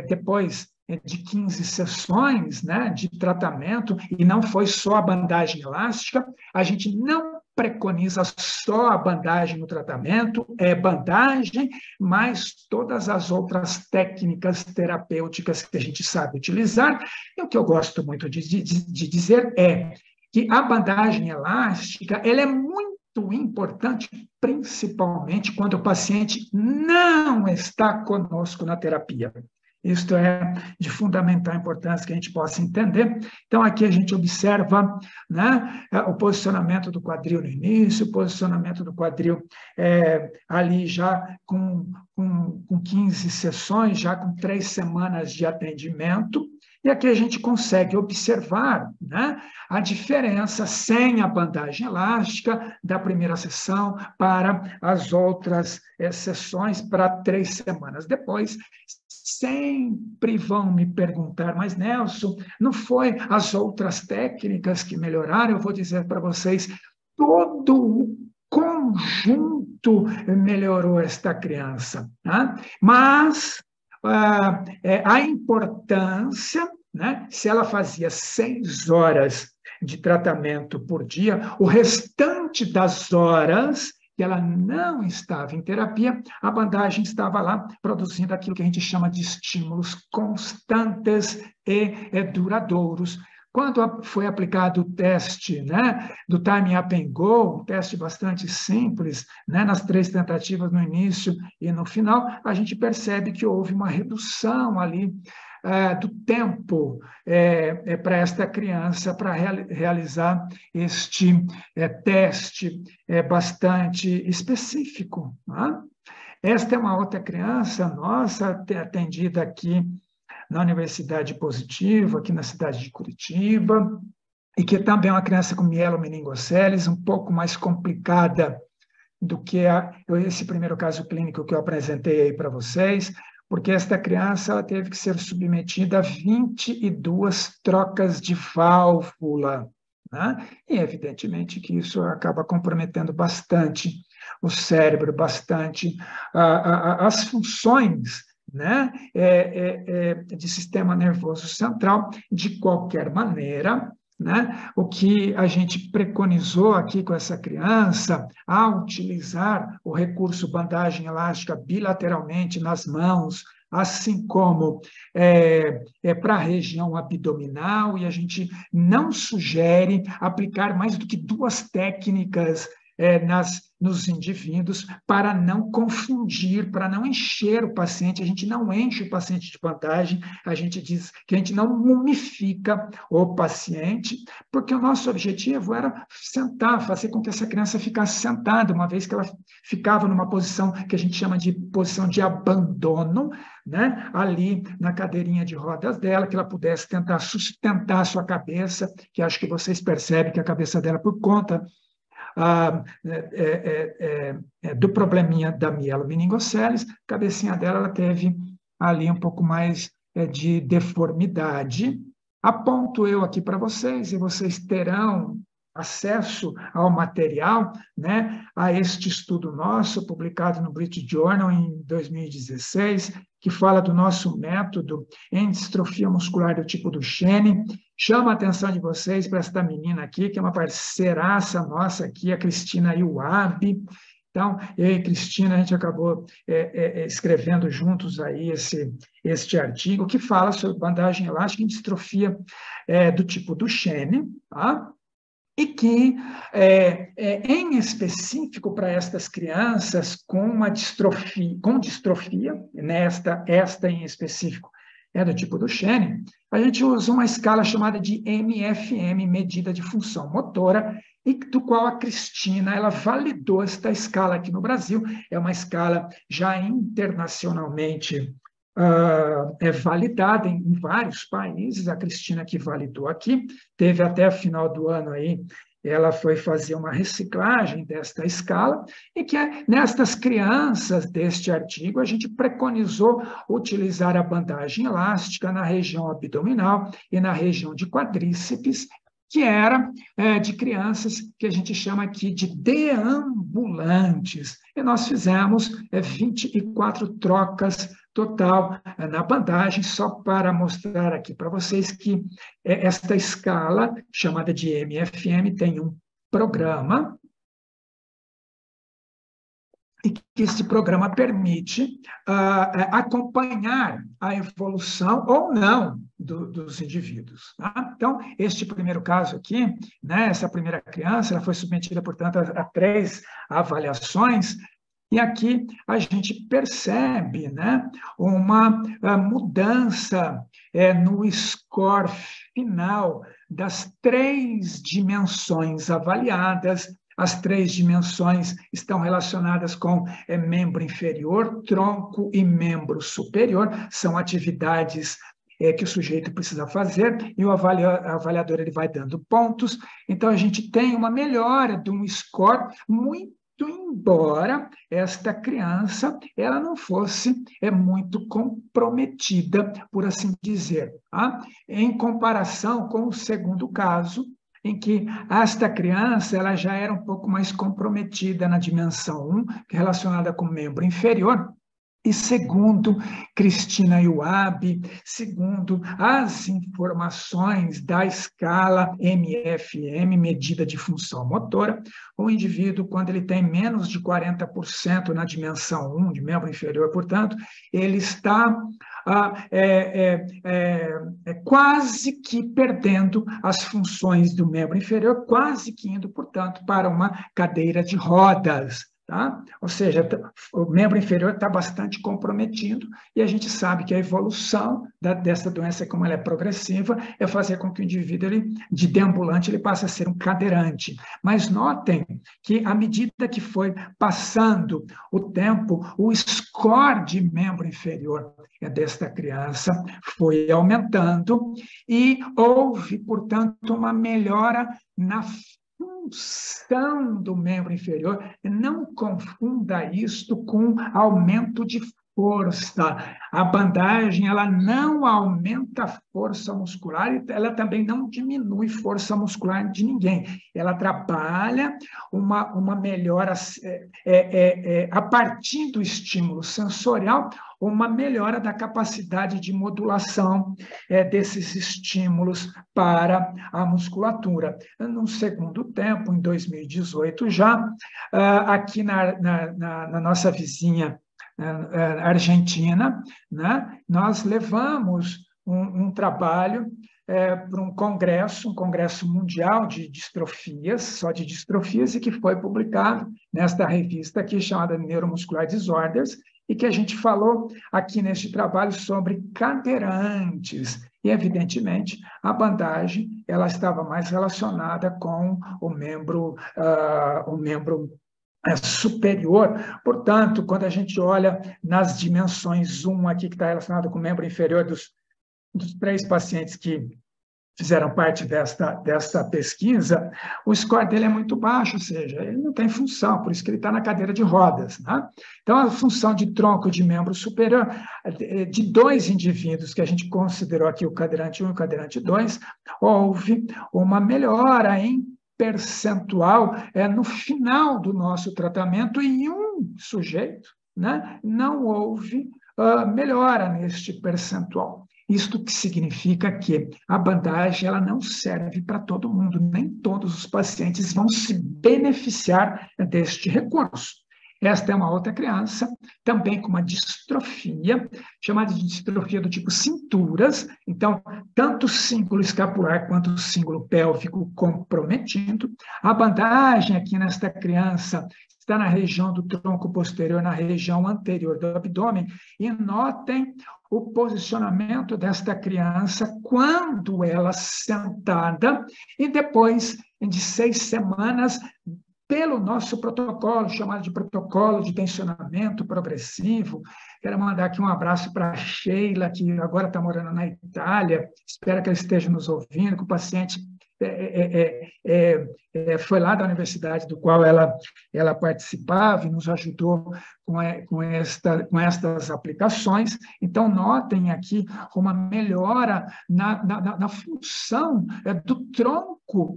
depois de 15 sessões, né, de tratamento, e não foi só a bandagem elástica. A gente não preconiza só a bandagem no tratamento, é bandagem, mas todas as outras técnicas terapêuticas que a gente sabe utilizar. E o que eu gosto muito de dizer é que a bandagem elástica ela é muito importante, principalmente quando o paciente não está conosco na terapia. Isto é de fundamental importância que a gente possa entender. Então, aqui a gente observa, né, o posicionamento do quadril no início, o posicionamento do quadril ali já com 15 sessões, já com 3 semanas de atendimento. E aqui a gente consegue observar, né, a diferença sem a bandagem elástica da primeira sessão para as outras sessões para 3 semanas depois. Sempre vão me perguntar, mas Nelson, não foi as outras técnicas que melhoraram? Eu vou dizer para vocês, todo o conjunto melhorou esta criança, né? Mas a importância, né, se ela fazia 6 horas de tratamento por dia, o restante das horas que ela não estava em terapia, a bandagem estava lá produzindo aquilo que a gente chama de estímulos constantes e duradouros. Quando foi aplicado o teste, né, do Time Up and Go, um teste bastante simples, né, nas 3 tentativas no início e no final, a gente percebe que houve uma redução ali do tempo para esta criança para realizar este teste bastante específico. Né? Esta é uma outra criança nossa atendida aqui na Universidade Positiva, aqui na cidade de Curitiba, e que também é uma criança com mielomeningocele, um pouco mais complicada do que esse primeiro caso clínico que eu apresentei aí para vocês, porque esta criança ela teve que ser submetida a 22 trocas de válvula, né? E evidentemente que isso acaba comprometendo bastante o cérebro, bastante as funções, né, de sistema nervoso central. De qualquer maneira, né, o que a gente preconizou aqui com essa criança, ao utilizar o recurso bandagem elástica bilateralmente nas mãos, assim como para a região abdominal, e a gente não sugere aplicar mais do que 2 técnicas nos indivíduos, para não confundir, para não encher o paciente. A gente não enche o paciente de bandagem, a gente diz que a gente não mumifica o paciente, porque o nosso objetivo era sentar, fazer com que essa criança ficasse sentada, uma vez que ela ficava numa posição que a gente chama de posição de abandono, né? Ali na cadeirinha de rodas dela, que ela pudesse tentar sustentar a sua cabeça, que acho que vocês percebem que a cabeça dela, por conta do probleminha da mielomeningocele, a cabecinha dela ela teve ali um pouco mais de deformidade. Aponto eu aqui para vocês, e vocês terão acesso ao material, né, a este estudo nosso, publicado no British Journal em 2016, que fala do nosso método em distrofia muscular do tipo Duchenne. Chama a atenção de vocês para esta menina aqui, que é uma parceiraça nossa aqui, a Cristina Iwabi. Então, eu e Cristina, a gente acabou escrevendo juntos aí este artigo, que fala sobre bandagem elástica em distrofia do tipo Duchenne, tá? E que, em específico para estas crianças com distrofia, esta em específico do tipo Duchenne, a gente usa uma escala chamada de MFM, medida de função motora, e do qual a Cristina ela validou esta escala aqui no Brasil. É uma escala já internacionalmente validada em vários países. A Cristina que validou aqui, teve até o final do ano aí, ela foi fazer uma reciclagem desta escala, e que nestas crianças deste artigo a gente preconizou utilizar a bandagem elástica na região abdominal e na região de quadríceps, que era de crianças que a gente chama aqui de deambulantes. E nós fizemos 24 trocas total na bandagem, só para mostrar aqui para vocês que esta escala, chamada de MFM, tem um programa, e que esse programa permite acompanhar a evolução ou não dos indivíduos. Tá? Então, este primeiro caso aqui, né, essa primeira criança, ela foi submetida, portanto, a 3 avaliações, e aqui a gente percebe, né, uma mudança no score final das 3 dimensões avaliadas. As 3 dimensões estão relacionadas com membro inferior, tronco e membro superior. São atividades que o sujeito precisa fazer, e o avaliador ele vai dando pontos. Então, a gente tem uma melhora de um score muito, embora esta criança ela não fosse muito comprometida, por assim dizer, tá? Em comparação com o segundo caso, em que esta criança ela já era um pouco mais comprometida na dimensão 1, relacionada com o membro inferior, E segundo Cristina Iuabe, segundo as informações da escala MFM, medida de função motora, o indivíduo, quando ele tem menos de 40% na dimensão 1, de membro inferior, portanto, ele está quase que perdendo as funções do membro inferior, quase que indo, portanto, para uma cadeira de rodas. Tá? Ou seja, o membro inferior está bastante comprometido e a gente sabe que a evolução dessa doença, como ela é progressiva, é fazer com que o indivíduo, de deambulante, ele passe a ser um cadeirante. Mas notem que, à medida que foi passando o tempo, o score de membro inferior desta criança foi aumentando e houve, portanto, uma melhora na função do membro inferior. Não confunda isto com aumento de força. A bandagem, ela não aumenta a força muscular e ela também não diminui força muscular de ninguém. Ela trabalha uma melhora a partir do estímulo sensorial, uma melhora da capacidade de modulação desses estímulos para a musculatura. Num segundo tempo, em 2018 já, aqui na nossa vizinha Argentina, né, nós levamos um trabalho para um congresso mundial de distrofias, só de distrofias, e que foi publicado nesta revista aqui chamada Neuromuscular Disorders, e que a gente falou aqui neste trabalho sobre cadeirantes. E, evidentemente, a bandagem ela estava mais relacionada com o membro superior. Portanto, quando a gente olha nas dimensões 1 aqui, que está relacionado com o membro inferior dos 3 pacientes que fizeram parte desta pesquisa, o score dele é muito baixo, ou seja, ele não tem função, por isso que ele está na cadeira de rodas. Né? Então, a função de tronco de membro superior de 2 indivíduos, que a gente considerou aqui o cadeirante 1 e o cadeirante 2, houve uma melhora em percentual no final do nosso tratamento, e em um sujeito, né, não houve melhora neste percentual. Isto que significa que a bandagem ela não serve para todo mundo, nem todos os pacientes vão se beneficiar deste recurso. Esta é uma outra criança, também com uma distrofia, chamada de distrofia do tipo cinturas, então, tanto o símbolo escapular quanto o símbolo pélvico comprometido. A bandagem aqui nesta criança está na região do tronco posterior, na região anterior do abdômen, e notem o posicionamento desta criança quando ela sentada, e depois de 6 semanas, pelo nosso protocolo, chamado de protocolo de tensionamento progressivo. Quero mandar aqui um abraço para a Sheila, que agora está morando na Itália, espero que ela esteja nos ouvindo, que o paciente foi lá da universidade do qual ela participava e nos ajudou com estas aplicações. Então, notem aqui uma melhora na função do tronco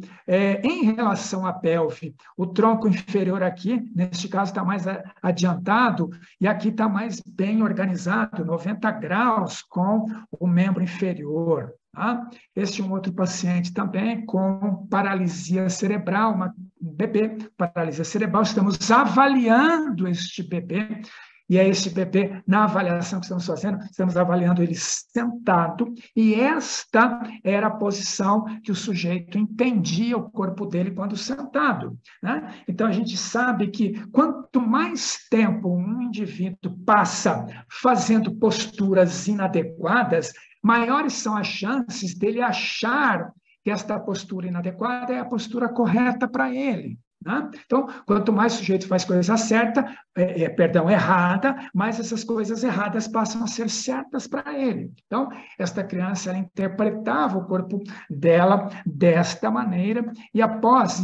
em relação à pelve. O tronco inferior aqui, neste caso, está mais adiantado e aqui está mais bem organizado, 90 graus com o membro inferior. Tá? Este é um outro paciente também com paralisia cerebral, um bebê, paralisia cerebral. Estamos avaliando este bebê, e é esse bebê, na avaliação que estamos fazendo, estamos avaliando ele sentado, e esta era a posição que o sujeito entendia o corpo dele quando sentado. Né? Então, a gente sabe que quanto mais tempo um indivíduo passa fazendo posturas inadequadas, maiores são as chances dele achar que esta postura inadequada é a postura correta para ele. Né? Então, quanto mais o sujeito faz coisa certa, errada, mais essas coisas erradas passam a ser certas para ele. Então, esta criança ela interpretava o corpo dela desta maneira, e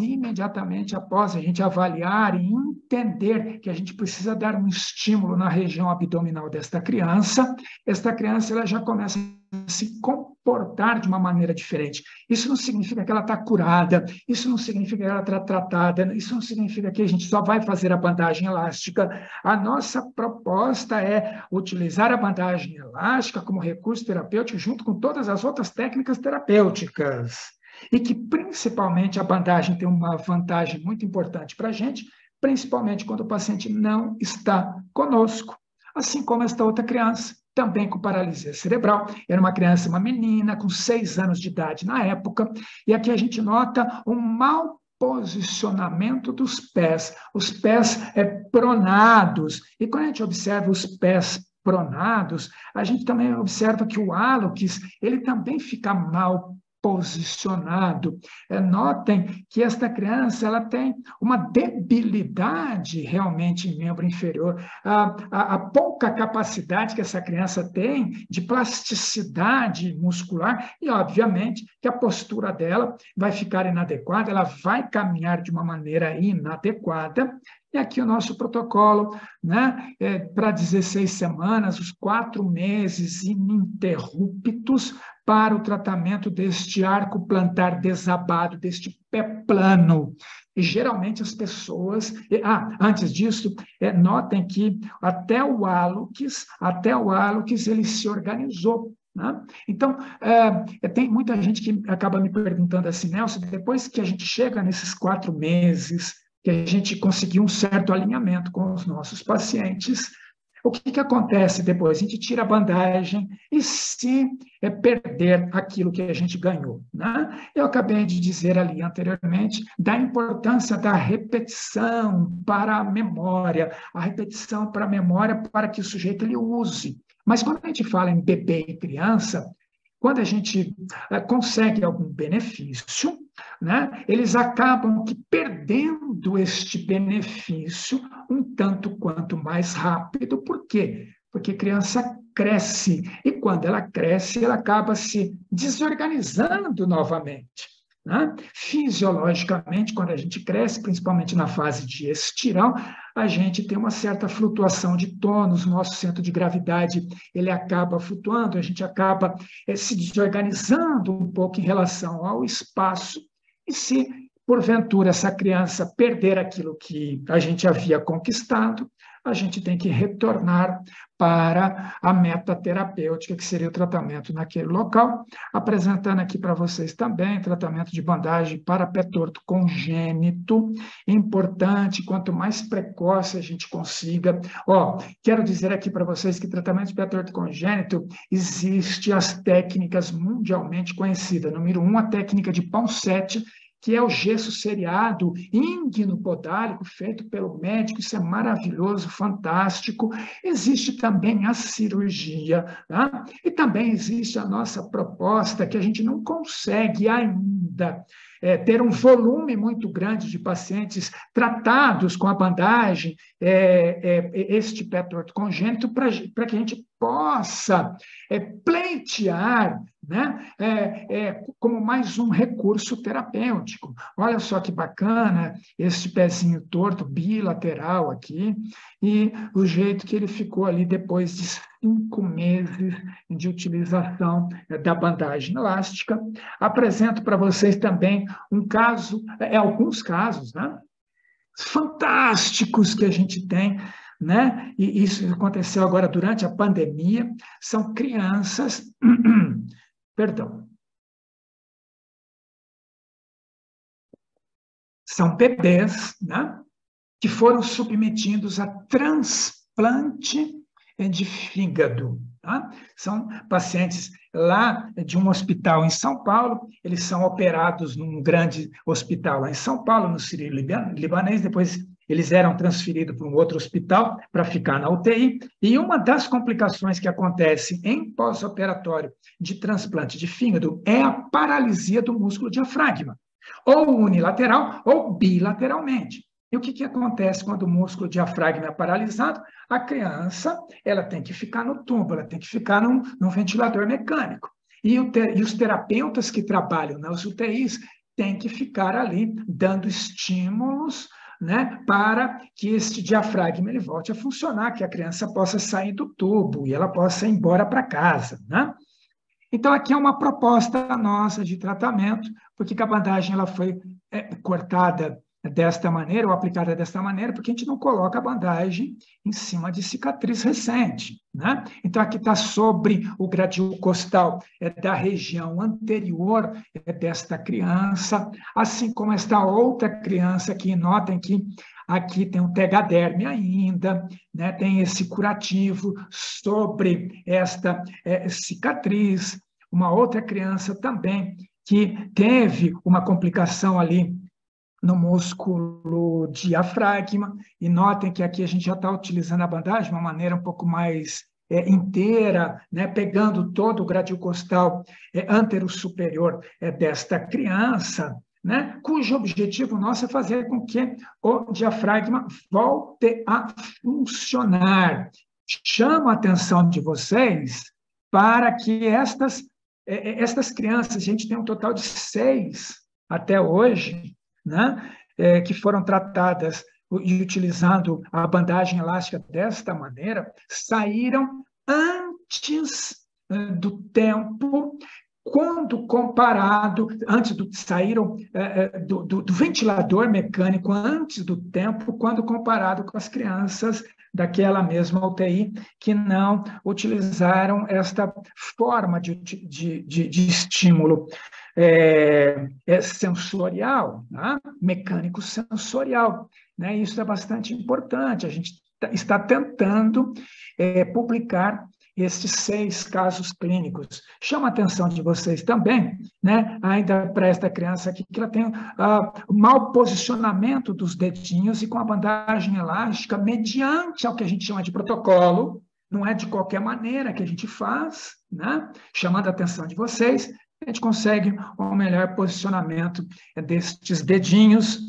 imediatamente após a gente avaliar e entender que a gente precisa dar um estímulo na região abdominal desta criança, esta criança ela já começa se comportar de uma maneira diferente. Isso não significa que ela está curada, isso não significa que ela está tratada, isso não significa que a gente só vai fazer a bandagem elástica. A nossa proposta é utilizar a bandagem elástica como recurso terapêutico junto com todas as outras técnicas terapêuticas. E que, principalmente, a bandagem tem uma vantagem muito importante para a gente, principalmente quando o paciente não está conosco. Assim como esta outra criança, também com paralisia cerebral. Era uma criança, uma menina, com 6 anos de idade na época, e aqui a gente nota um mau posicionamento dos pés, os pés pronados. E quando a gente observa os pés pronados, a gente também observa que o hálux, ele também fica mal posicionado. Notem que esta criança ela tem uma debilidade realmente em membro inferior. A pouca capacidade que essa criança tem de plasticidade muscular e, obviamente, que a postura dela vai ficar inadequada, ela vai caminhar de uma maneira inadequada. E aqui o nosso protocolo, né, para 16 semanas, os 4 meses ininterruptos para o tratamento deste arco plantar desabado, deste pé plano. E geralmente as pessoas... antes disso, notem que até o hálux ele se organizou. Né? Então, tem muita gente que acaba me perguntando assim, Nelson, depois que a gente chega nesses 4 meses, que a gente conseguiu um certo alinhamento com os nossos pacientes, o que acontece depois? A gente tira a bandagem e se perder aquilo que a gente ganhou. Né? Eu acabei de dizer ali anteriormente da importância da repetição para a memória, para que o sujeito ele use. Mas quando a gente fala em bebê e criança, quando a gente consegue algum benefício, né, eles acabam perdendo este benefício um tanto quanto mais rápido. Por quê? Porque a criança cresce, e quando ela cresce, ela acaba se desorganizando novamente. Né? Fisiologicamente, quando a gente cresce, principalmente na fase de estirão, a gente tem uma certa flutuação de tônus, nosso centro de gravidade ele acaba flutuando, a gente acaba se desorganizando um pouco em relação ao espaço, e se, porventura, essa criança perder aquilo que a gente havia conquistado, a gente tem que retornar para a meta terapêutica, que seria o tratamento naquele local, apresentando aqui para vocês também tratamento de bandagem para pé torto congênito, importante, quanto mais precoce a gente consiga. Quero dizer aqui para vocês que tratamento de pé torto congênito, existe as técnicas mundialmente conhecidas. Número 1, a técnica de Ponseti, que é o gesso seriado íngno-podálico, feito pelo médico, isso é maravilhoso, fantástico. Existe também a cirurgia, tá? E também existe a nossa proposta, que a gente não consegue ainda ter um volume muito grande de pacientes tratados com a bandagem, este pé torto congênito, para que a gente possa pleitear, né, como mais um recurso terapêutico. Olha só que bacana este pezinho torto bilateral aqui, e o jeito que ele ficou ali depois de 5 meses de utilização da bandagem elástica. Apresento para vocês também um caso, alguns casos, né, fantásticos que a gente tem, né? E isso aconteceu agora durante a pandemia. São crianças, perdão, são bebês, né, que foram submetidos a transplante de fígado. Tá? São pacientes lá de um hospital em São Paulo, eles são operados num grande hospital lá em São Paulo, no Sírio-Libanês, depois eles eram transferidos para um outro hospital para ficar na UTI, e uma das complicações que acontece em pós-operatório de transplante de fígado é a paralisia do músculo diafragma, ou unilateral ou bilateralmente. E o que acontece quando o músculo diafragma é paralisado? A criança ela tem que ficar no tubo, ela tem que ficar num ventilador mecânico. E os terapeutas que trabalham nas UTIs têm que ficar ali dando estímulos, né, para que este diafragma ele volte a funcionar, que a criança possa sair do tubo e ela possa ir embora para casa. Né? Então, aqui é uma proposta nossa de tratamento, porque a bandagem ela foi cortada desta maneira, ou aplicada desta maneira, porque a gente não coloca a bandagem em cima de cicatriz recente, né? Então, aqui está sobre o gradil costal da região anterior desta criança, assim como esta outra criança aqui, notem que aqui tem um tegaderme ainda, né? Tem esse curativo sobre esta cicatriz. Uma outra criança também que teve uma complicação ali no músculo diafragma, e notem que aqui a gente já está utilizando a bandagem de uma maneira um pouco mais inteira, né, pegando todo o gradil costal antero-superior desta criança, né, cujo objetivo nosso é fazer com que o diafragma volte a funcionar. Chamo a atenção de vocês para que estas crianças, a gente tem um total de 6 até hoje, né, que foram tratadas e utilizando a bandagem elástica desta maneira, saíram antes do tempo, quando comparado, saíram do ventilador mecânico antes do tempo, quando comparado com as crianças daquela mesma UTI que não utilizaram esta forma de estímulo sensorial, né? Mecânico sensorial, né? Isso é bastante importante. A gente está tentando publicar estes 6 casos clínicos. Chama a atenção de vocês também, né? Ainda para esta criança aqui, que ela tem mau posicionamento dos dedinhos e com a bandagem elástica, mediante ao que a gente chama de protocolo, não é de qualquer maneira que a gente faz, né? Chamando a atenção de vocês, a gente consegue um melhor posicionamento destes dedinhos.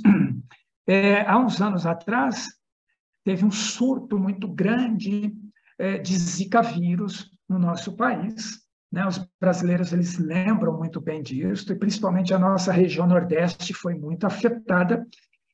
Há uns anos atrás, teve um surto muito grande de Zika vírus no nosso país, né? Os brasileiros, eles lembram muito bem disso, e principalmente a nossa região Nordeste foi muito afetada,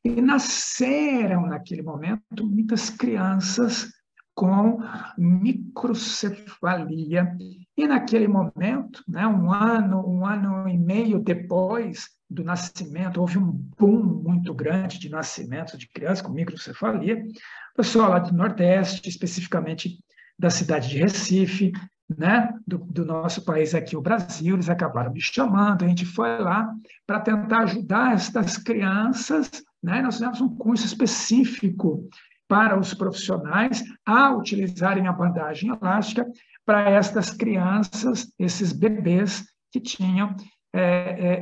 e nasceram, naquele momento, muitas crianças com microcefalia. E naquele momento, né, um ano e meio depois do nascimento, houve um boom muito grande de nascimento de crianças com microcefalia. O pessoal lá do Nordeste, especificamente da cidade de Recife, né, do nosso país aqui, o Brasil, eles acabaram me chamando, a gente foi lá para tentar ajudar estas crianças, né? Nós fizemos um curso específico para os profissionais a utilizarem a bandagem elástica para estas crianças, esses bebês que tinham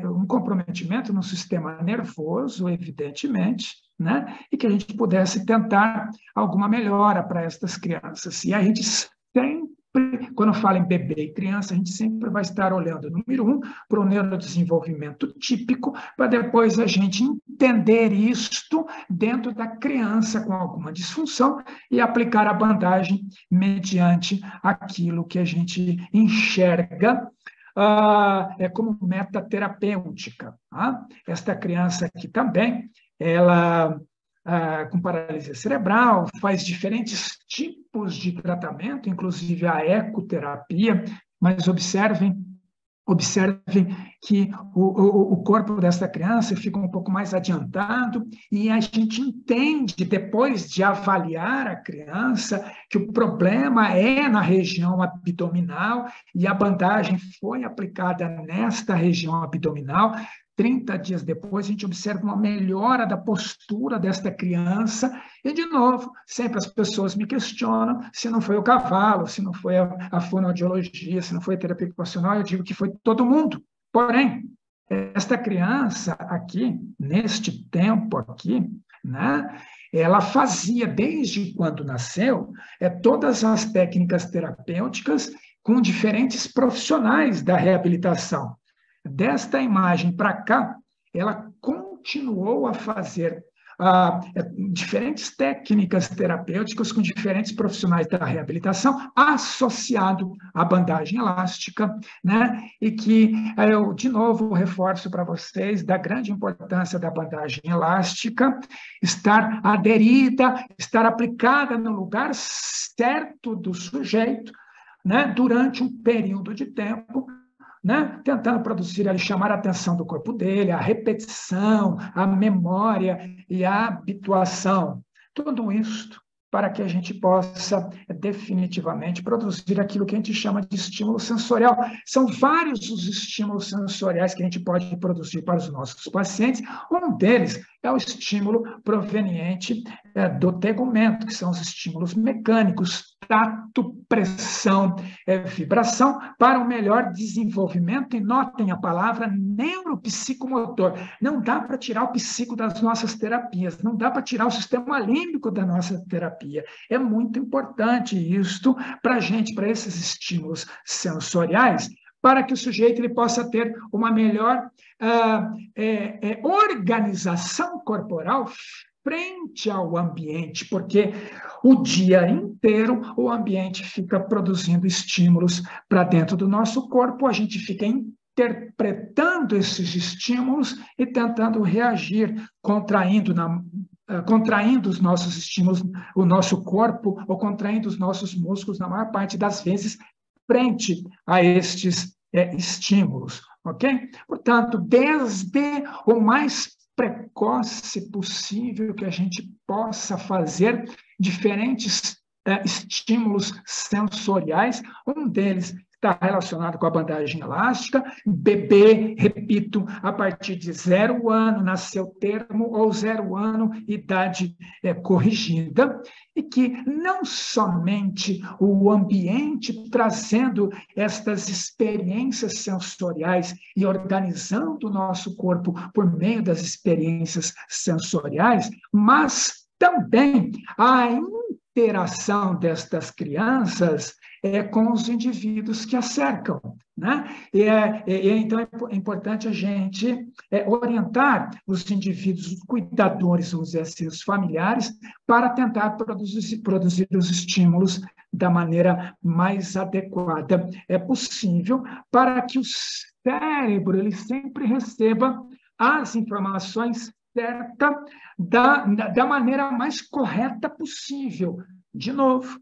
um comprometimento no sistema nervoso, evidentemente, né? E que a gente pudesse tentar alguma melhora para estas crianças. E a gente sempre, quando fala em bebê e criança, a gente sempre vai estar olhando, número 1, para o neurodesenvolvimento típico, para depois a gente entender isto dentro da criança com alguma disfunção e aplicar a bandagem mediante aquilo que a gente enxerga como meta terapêutica. Tá? Esta criança aqui também, ela com paralisia cerebral, faz diferentes tipos de tratamento, inclusive a ecoterapia, mas observem que o corpo dessa criança fica um pouco mais adiantado, e a gente entende, depois de avaliar a criança, que o problema é na região abdominal, e a bandagem foi aplicada nesta região abdominal. 30 dias depois, a gente observa uma melhora da postura desta criança, e, de novo, sempre as pessoas me questionam se não foi o cavalo, se não foi a fonoaudiologia, se não foi a terapia ocupacional. Eu digo que foi todo mundo. Porém, esta criança aqui, neste tempo aqui, né, ela fazia, desde quando nasceu, todas as técnicas terapêuticas com diferentes profissionais da reabilitação. Desta imagem para cá, ela continuou a fazer diferentes técnicas terapêuticas com diferentes profissionais da reabilitação, associado à bandagem elástica, né? E que eu, de novo, reforço para vocês da grande importância da bandagem elástica, estar aderida, estar aplicada no lugar certo do sujeito, né? Durante um período de tempo, né? Tentando produzir ali, chamar a atenção do corpo dele, a repetição, a memória e a habituação. Tudo isso para que a gente possa definitivamente produzir aquilo que a gente chama de estímulo sensorial. São vários os estímulos sensoriais que a gente pode produzir para os nossos pacientes. Um deles é o estímulo proveniente do tegumento, que são os estímulos mecânicos, tato, pressão, vibração, para um melhor desenvolvimento. E notem a palavra neuropsicomotor. Não dá para tirar o psico das nossas terapias, não dá para tirar o sistema límbico da nossa terapia. É muito importante isto para a gente, para esses estímulos sensoriais, para que o sujeito ele possa ter uma melhor organização corporal frente ao ambiente, porque o dia inteiro o ambiente fica produzindo estímulos para dentro do nosso corpo, a gente fica interpretando esses estímulos e tentando reagir, contraindo os nossos estímulos, o nosso corpo, ou contraindo os nossos músculos, na maior parte das vezes, frente a estes estímulos, ok? Portanto, desde o mais precoce possível que a gente possa fazer diferentes estímulos sensoriais, um deles está relacionado com a bandagem elástica. Bebê, repito, a partir de 0 ano, nasceu termo, ou 0 ano, idade corrigida, e que não somente o ambiente trazendo estas experiências sensoriais e organizando o nosso corpo por meio das experiências sensoriais, mas também a interação destas crianças com os indivíduos que a cercam, né? Então, é importante a gente orientar os indivíduos, os cuidadores, vamos dizer assim, os familiares, para tentar produzir os estímulos da maneira mais adequada possível, para que o cérebro ele sempre receba as informações certas da maneira mais correta possível. De novo,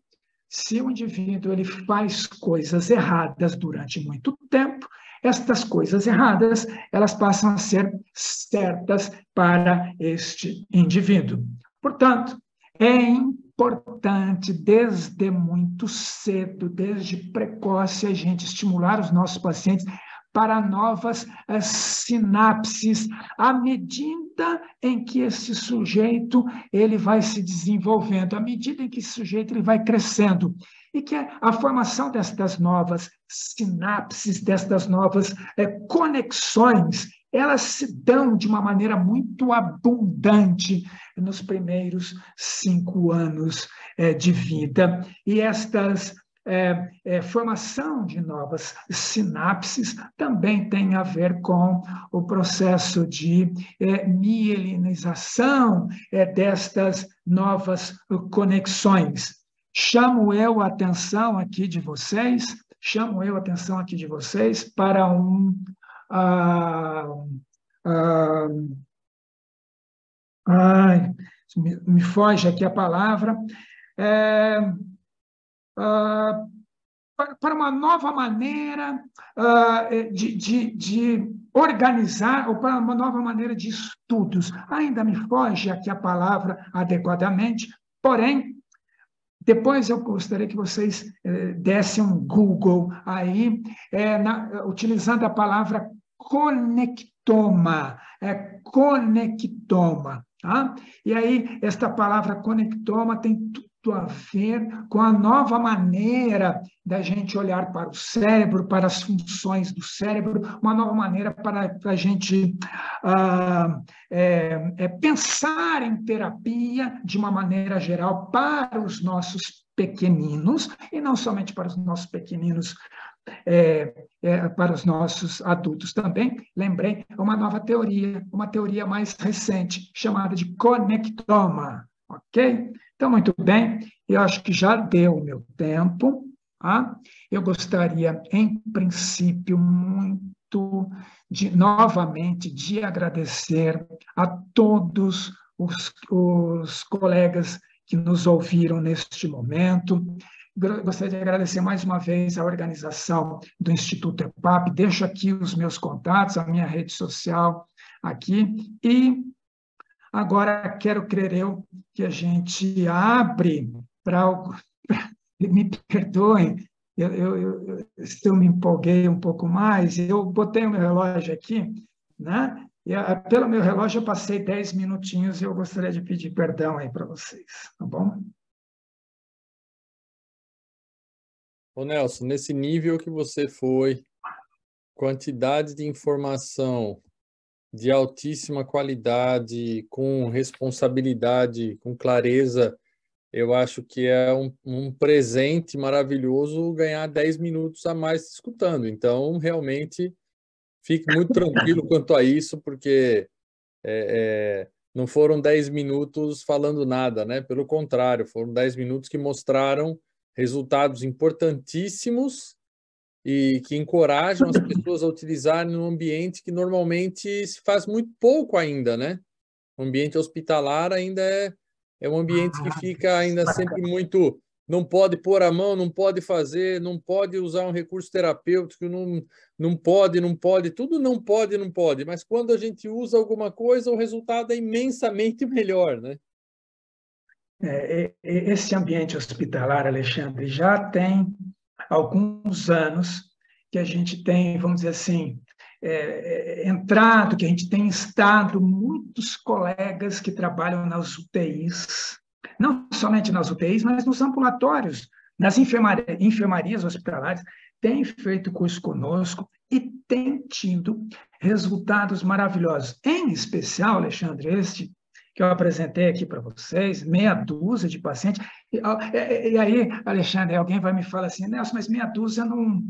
se o indivíduo ele faz coisas erradas durante muito tempo, estas coisas erradas elas passam a ser certas para este indivíduo. Portanto, é importante, desde muito cedo, desde precoce, a gente estimular os nossos pacientes para novas sinapses, à medida em que esse sujeito ele vai se desenvolvendo, à medida em que esse sujeito ele vai crescendo, e que a formação destas novas sinapses, destas novas conexões, elas se dão de uma maneira muito abundante nos primeiros 5 anos de vida, e estas formação de novas sinapses também tem a ver com o processo de mielinização destas novas conexões. Chamo eu a atenção aqui de vocês para me foge aqui a palavra, para uma nova maneira de organizar, ou para uma nova maneira de estudos. Ainda me foge aqui a palavra adequadamente, porém, depois eu gostaria que vocês dessem um Google aí, utilizando a palavra conectoma, conectoma. Tá? E aí, esta palavra conectoma tem tudo a ver com a nova maneira da gente olhar para o cérebro, para as funções do cérebro, uma nova maneira para a gente pensar em terapia de uma maneira geral para os nossos pequeninos, e não somente para os nossos pequeninos, para os nossos adultos também. Lembrei, uma nova teoria, uma teoria mais recente, chamada de conectoma, ok? Então, muito bem, eu acho que já deu o meu tempo. Tá? Eu gostaria, em princípio, muito novamente de agradecer a todos os colegas que nos ouviram neste momento. Gostaria de agradecer mais uma vez a organização do Instituto EPAP. Deixo aqui os meus contatos, a minha rede social aqui. E agora quero crer eu que a gente abre para algo. Me perdoem, eu me empolguei um pouco mais. Eu botei o meu relógio aqui, né? E pelo meu relógio eu passei 10 minutinhos e eu gostaria de pedir perdão aí para vocês, tá bom? Ô Nelson, nesse nível que você foi, quantidade de informação de altíssima qualidade, com responsabilidade, com clareza, eu acho que é um presente maravilhoso ganhar 10 minutos a mais escutando. Então, realmente, fique muito tranquilo quanto a isso, porque não foram 10 minutos falando nada, né? Pelo contrário, foram 10 minutos que mostraram resultados importantíssimos e que encorajam as pessoas a utilizarem num ambiente que normalmente se faz muito pouco ainda, né? O ambiente hospitalar ainda é um ambiente que fica ainda sempre muito... Não pode pôr a mão, não pode fazer, não pode usar um recurso terapêutico, não pode, tudo não pode. Mas quando a gente usa alguma coisa, o resultado é imensamente melhor, né? Esse ambiente hospitalar, Alexandre, já tem alguns anos que a gente tem, vamos dizer assim, entrado, que a gente tem estado, muitos colegas que trabalham nas UTIs, não somente nas UTIs, mas nos ambulatórios, nas enfermarias hospitalares, têm feito curso conosco e têm tido resultados maravilhosos. Em especial, Alexandre, este que eu apresentei aqui para vocês, meia dúzia de pacientes. E aí, Alexandre, alguém vai me falar assim, Nelson, mas meia dúzia não,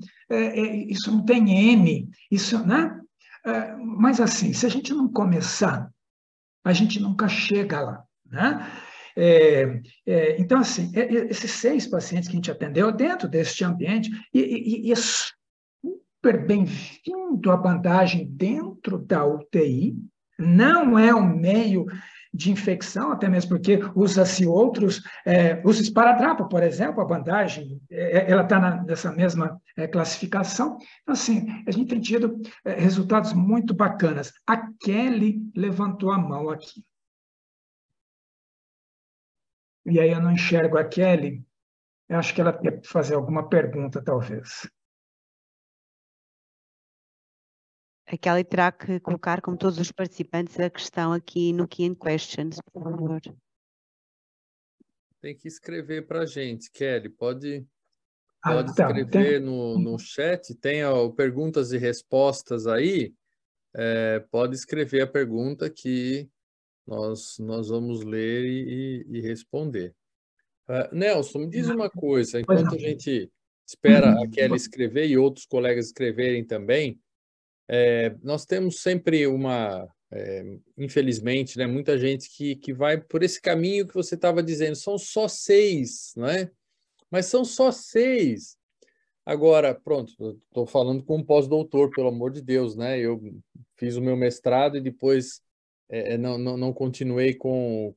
isso não tem N, isso, né? Mas assim, se a gente não começar, a gente nunca chega lá, né? Então, assim, esses 6 pacientes que a gente atendeu dentro deste ambiente, e é super bem-vindo a bandagem dentro da UTI, não é um meio de infecção, até mesmo porque usa-se outros, usa esparadrapo, por exemplo, a bandagem, ela está nessa mesma classificação. Então, assim, a gente tem tido resultados muito bacanas. A Kelly levantou a mão aqui. E aí eu não enxergo a Kelly, eu acho que ela quer fazer alguma pergunta, talvez. A Kelly terá que colocar, como todos os participantes, a questão aqui no Key Questions, por favor. Tem que escrever para a gente, Kelly. Pode Então, escrever no chat, tem perguntas e respostas aí. Pode escrever a pergunta que nós vamos ler e responder. Nelson, me diz uma coisa, enquanto a gente espera a Kelly escrever e outros colegas escreverem também, nós temos sempre infelizmente, né, muita gente que vai por esse caminho que você estava dizendo, são só 6, né? Mas são só 6. Agora, pronto, estou falando com um pós-doutor, pelo amor de Deus, né? Eu fiz o meu mestrado e depois não continuei com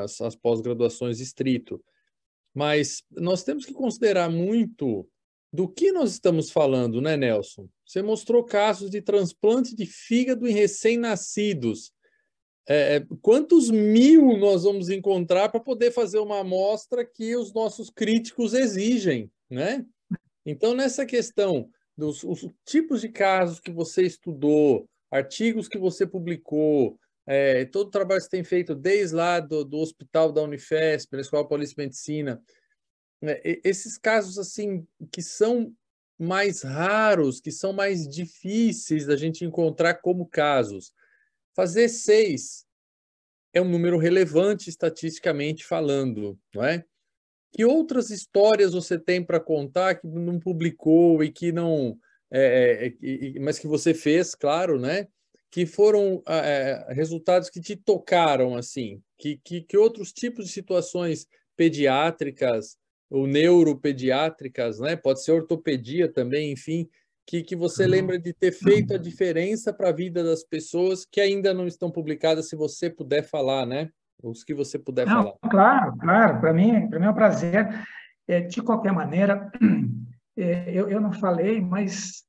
as pós-graduações estrito. Mas nós temos que considerar muito do que nós estamos falando, né, Nelson? Você mostrou casos de transplante de fígado em recém-nascidos. Quantos mil nós vamos encontrar para poder fazer uma amostra que os nossos críticos exigem, né? Então, nessa questão dos os tipos de casos que você estudou, artigos que você publicou, todo o trabalho que você tem feito desde lá do hospital da Unifesp, da Escola Paulista de Medicina, esses casos assim que são mais raros, que são mais difíceis da gente encontrar como casos. Fazer 6 é um número relevante estatisticamente falando, não é? Que outras histórias você tem para contar que não publicou e que não, mas que você fez, claro, né? Que foram resultados que te tocaram, assim, que outros tipos de situações pediátricas ou neuropediátricas, né? Pode ser ortopedia também, enfim, que você lembra de ter feito a diferença para a vida das pessoas que ainda não estão publicadas, se você puder falar, né? Os que você puder falar. Claro, para mim é um prazer. De qualquer maneira, eu não falei, mas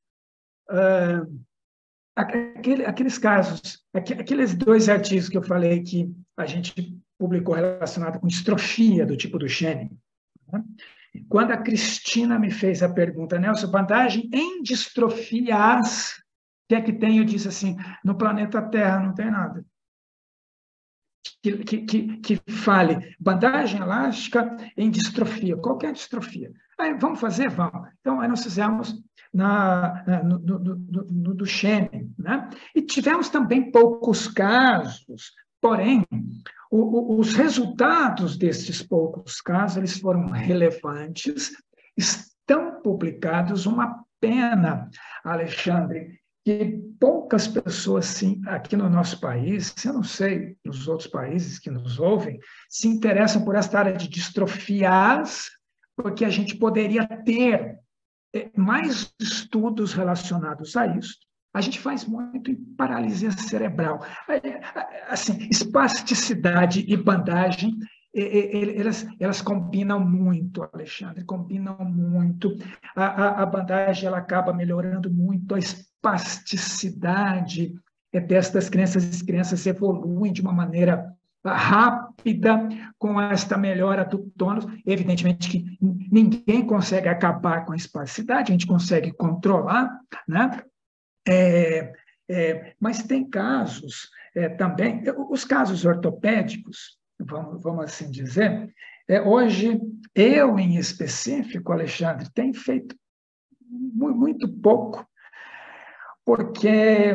aqueles casos, aqueles 2 artigos que eu falei que a gente publicou relacionado com distrofia do tipo Duchenne, né? Quando a Cristina me fez a pergunta, Nelson, bandagem em distrofias, o que é que tem? Eu disse assim, no planeta Terra não tem nada que fale bandagem elástica em distrofia, qualquer distrofia. Aí, vamos fazer? Vamos. Então, aí nós fizemos no Duchenne, né? E tivemos também poucos casos, porém, os resultados desses poucos casos, eles foram relevantes, estão publicados, uma pena, Alexandre, que poucas pessoas, sim, aqui no nosso país, eu não sei, nos outros países que nos ouvem, se interessam por esta área de distrofias, porque a gente poderia ter mais estudos relacionados a isso. A gente faz muito em paralisia cerebral. Assim, espasticidade e bandagem, elas combinam muito, Alexandre, combinam muito. A bandagem ela acaba melhorando muito a espasticidade destas crianças. As crianças evoluem de uma maneira rápida com esta melhora do tônus. Evidentemente que ninguém consegue acabar com a espasticidade, a gente consegue controlar, né? Mas tem casos também, os casos ortopédicos, vamos assim dizer, hoje, eu em específico, Alexandre, tenho feito muito pouco, porque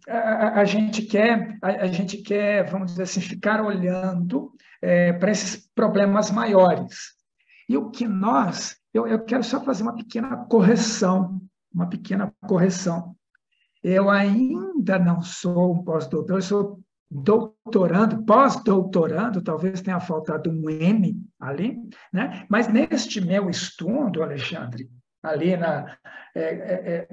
a gente quer, vamos dizer assim, ficar olhando para esses problemas maiores. E o que eu quero só fazer uma pequena correção. Eu ainda não sou um pós-doutor, eu sou doutorando, pós-doutorando, talvez tenha faltado um N ali, né? Mas neste meu estudo, Alexandre, ali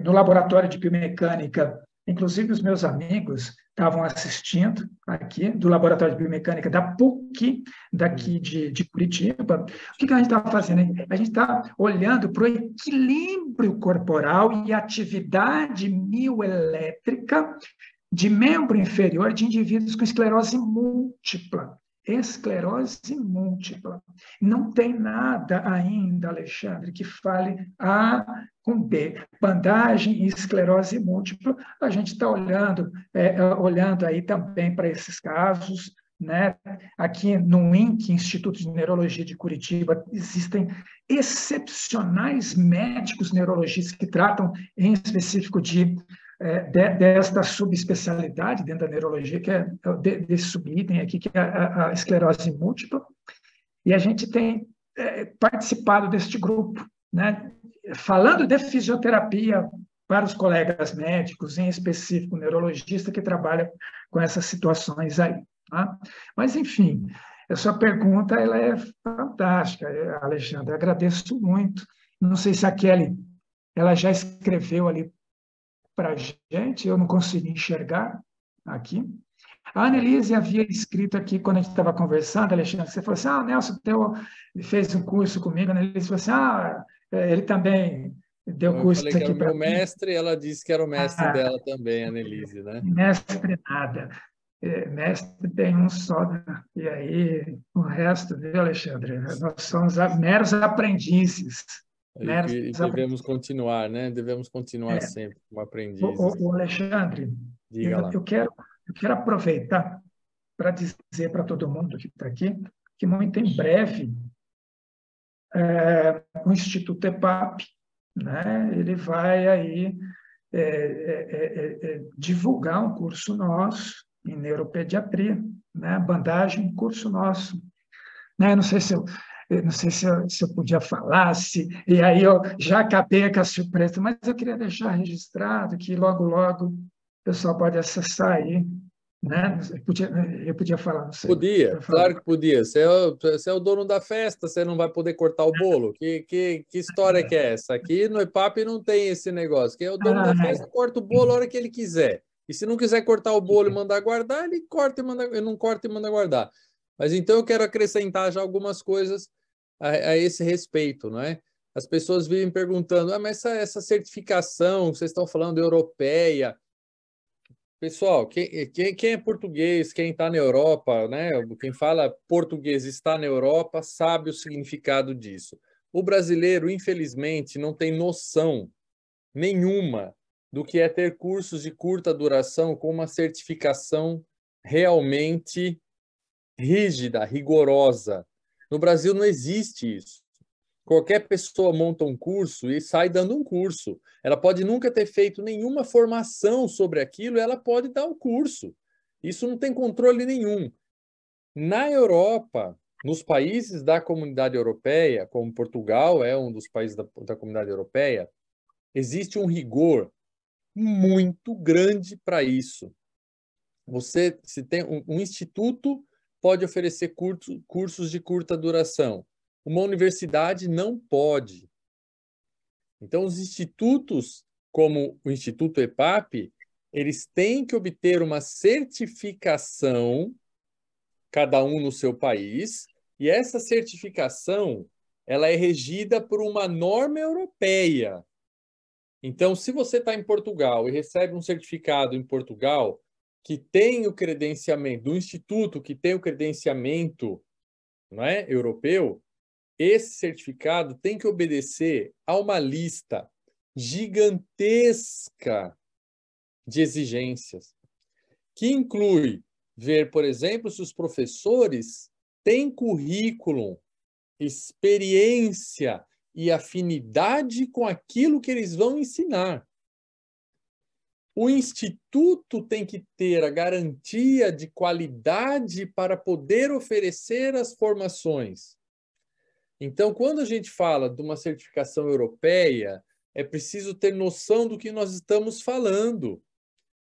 no laboratório de biomecânica, inclusive os meus amigos estavam assistindo aqui, do laboratório de biomecânica da PUC, daqui de Curitiba. O que a gente estava fazendo? A gente está olhando para o equilíbrio corporal e atividade mioelétrica de membro inferior de indivíduos com esclerose múltipla. Esclerose múltipla. Não tem nada ainda, Alexandre, que fale A com B. Bandagem e esclerose múltipla. A gente está olhando aí também para esses casos, né? Aqui no INC, Instituto de Neurologia de Curitiba, existem excepcionais médicos neurologistas que tratam, em específico, desta subespecialidade dentro da neurologia, que é desse subitem aqui, que é a esclerose múltipla, e a gente tem participado deste grupo, né? Falando de fisioterapia para os colegas médicos, em específico neurologista, que trabalha com essas situações aí. Tá? Mas, enfim, a sua pergunta ela é fantástica, Alexandre, eu agradeço muito. Não sei se a Kelly ela já escreveu ali para a gente, eu não consegui enxergar aqui. A Annelise havia escrito aqui, quando a gente estava conversando, Alexandre, você falou assim, o Nelson fez um curso comigo, a Annelise falou assim, ele também deu curso aqui para mim. Eu falei que era o meu mestre, e ela disse que era o mestre dela também, a Annelise, né? Mestre nada. Mestre tem um só, né? E aí o resto, viu, Alexandre? Nós somos meros aprendizes. E devemos continuar, né? Devemos continuar sempre como aprendizes. O Alexandre, eu quero aproveitar para dizer para todo mundo que está aqui que muito em breve o Instituto EPAP, né, ele vai aí divulgar um curso nosso em neuropediatria, né, bandagem, curso nosso. Né, não sei se eu podia falar, e aí eu já acabei com a surpresa, mas eu queria deixar registrado que logo, logo o pessoal pode acessar aí, né? Eu podia falar, não sei. Podia, claro que podia. Você é o dono da festa, você não vai poder cortar o bolo? Que história que é essa? Aqui no EPAP não tem esse negócio. Quem é o dono da festa corta o bolo a hora que ele quiser. E se não quiser cortar o bolo e mandar guardar, ele corta e manda, ele não corta e manda guardar. Mas então eu quero acrescentar já algumas coisas a esse respeito, não é? As pessoas vivem perguntando, mas essa certificação que vocês estão falando europeia, pessoal, quem é português, quem está na Europa, né? Quem fala português está na Europa, sabe o significado disso. O brasileiro, infelizmente, não tem noção nenhuma do que é ter cursos de curta duração com uma certificação realmente rígida, rigorosa. No Brasil não existe isso. Qualquer pessoa monta um curso e sai dando um curso. Ela pode nunca ter feito nenhuma formação sobre aquilo, ela pode dar o curso. Isso não tem controle nenhum. Na Europa, nos países da Comunidade Europeia, como Portugal é um dos países da Comunidade Europeia, existe um rigor muito grande para isso. Você, se tem um instituto, pode oferecer cursos de curta duração. Uma universidade não pode. Então, os institutos, como o Instituto EPAP, eles têm que obter uma certificação, cada um no seu país, e essa certificação ela é regida por uma norma europeia. Então, se você está em Portugal e recebe um certificado em Portugal que tem o credenciamento, do instituto que tem o credenciamento, não é, europeu, esse certificado tem que obedecer a uma lista gigantesca de exigências, que inclui ver, por exemplo, se os professores têm currículo, experiência e afinidade com aquilo que eles vão ensinar. O instituto tem que ter a garantia de qualidade para poder oferecer as formações. Então, quando a gente fala de uma certificação europeia, é preciso ter noção do que nós estamos falando.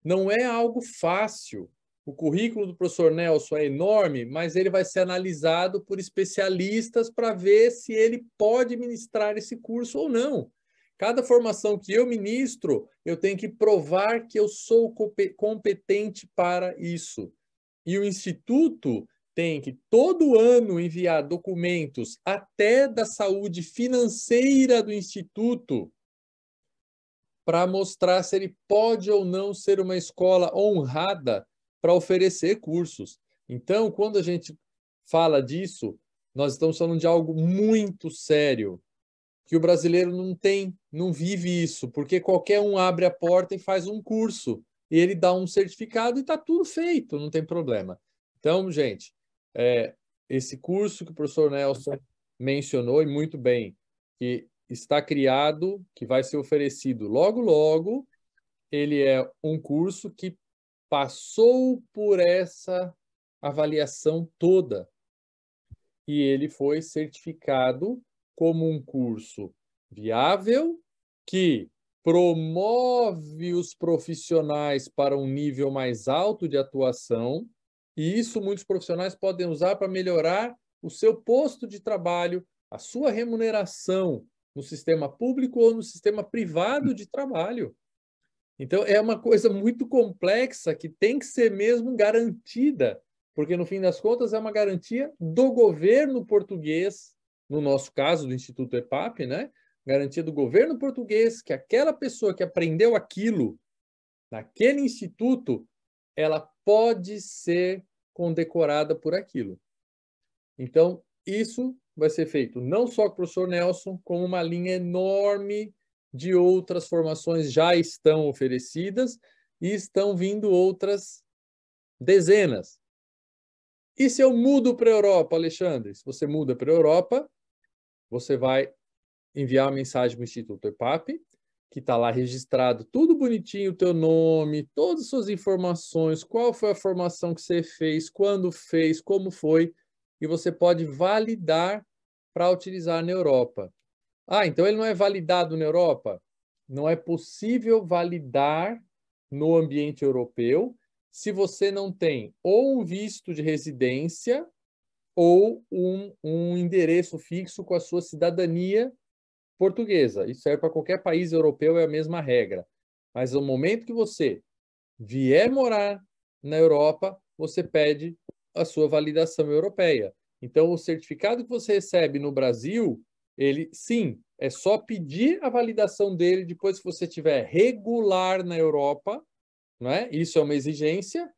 Não é algo fácil. O currículo do professor Nelson é enorme, mas ele vai ser analisado por especialistas para ver se ele pode ministrar esse curso ou não. Cada formação que eu ministro, eu tenho que provar que eu sou competente para isso. E o Instituto tem que todo ano enviar documentos até da saúde financeira do Instituto para mostrar se ele pode ou não ser uma escola honrada para oferecer cursos. Então, quando a gente fala disso, nós estamos falando de algo muito sério, que o brasileiro não vive isso, porque qualquer um abre a porta e faz um curso, e ele dá um certificado e está tudo feito, não tem problema. Então, gente, esse curso que o professor Nelson mencionou, e muito bem, que está criado, que vai ser oferecido logo, logo, ele é um curso que passou por essa avaliação toda, e ele foi certificado como um curso viável, que promove os profissionais para um nível mais alto de atuação, e isso muitos profissionais podem usar para melhorar o seu posto de trabalho, a sua remuneração no sistema público ou no sistema privado de trabalho. Então, é uma coisa muito complexa que tem que ser mesmo garantida, porque, no fim das contas, é uma garantia do governo português, no nosso caso, do Instituto EPAP, né? Garantia do governo português que aquela pessoa que aprendeu aquilo naquele instituto, ela pode ser condecorada por aquilo. Então, isso vai ser feito não só com o professor Nelson, como uma linha enorme de outras formações já estão oferecidas e estão vindo outras dezenas. E se eu mudo para a Europa, Alexandre? Se você muda para a Europa, você vai enviar uma mensagem para o Instituto EPAP, que está lá registrado, tudo bonitinho, o teu nome, todas as suas informações, qual foi a formação que você fez, quando fez, como foi, e você pode validar para utilizar na Europa. Ah, então ele não é validado na Europa? Não é possível validar no ambiente europeu se você não tem ou um visto de residência ou um endereço fixo com a sua cidadania portuguesa. Isso serve para qualquer país europeu, é a mesma regra. Mas no momento que você vier morar na Europa, você pede a sua validação europeia. Então, o certificado que você recebe no Brasil, ele, sim, é só pedir a validação dele depois que você estiver regular na Europa, não é? Isso é uma exigência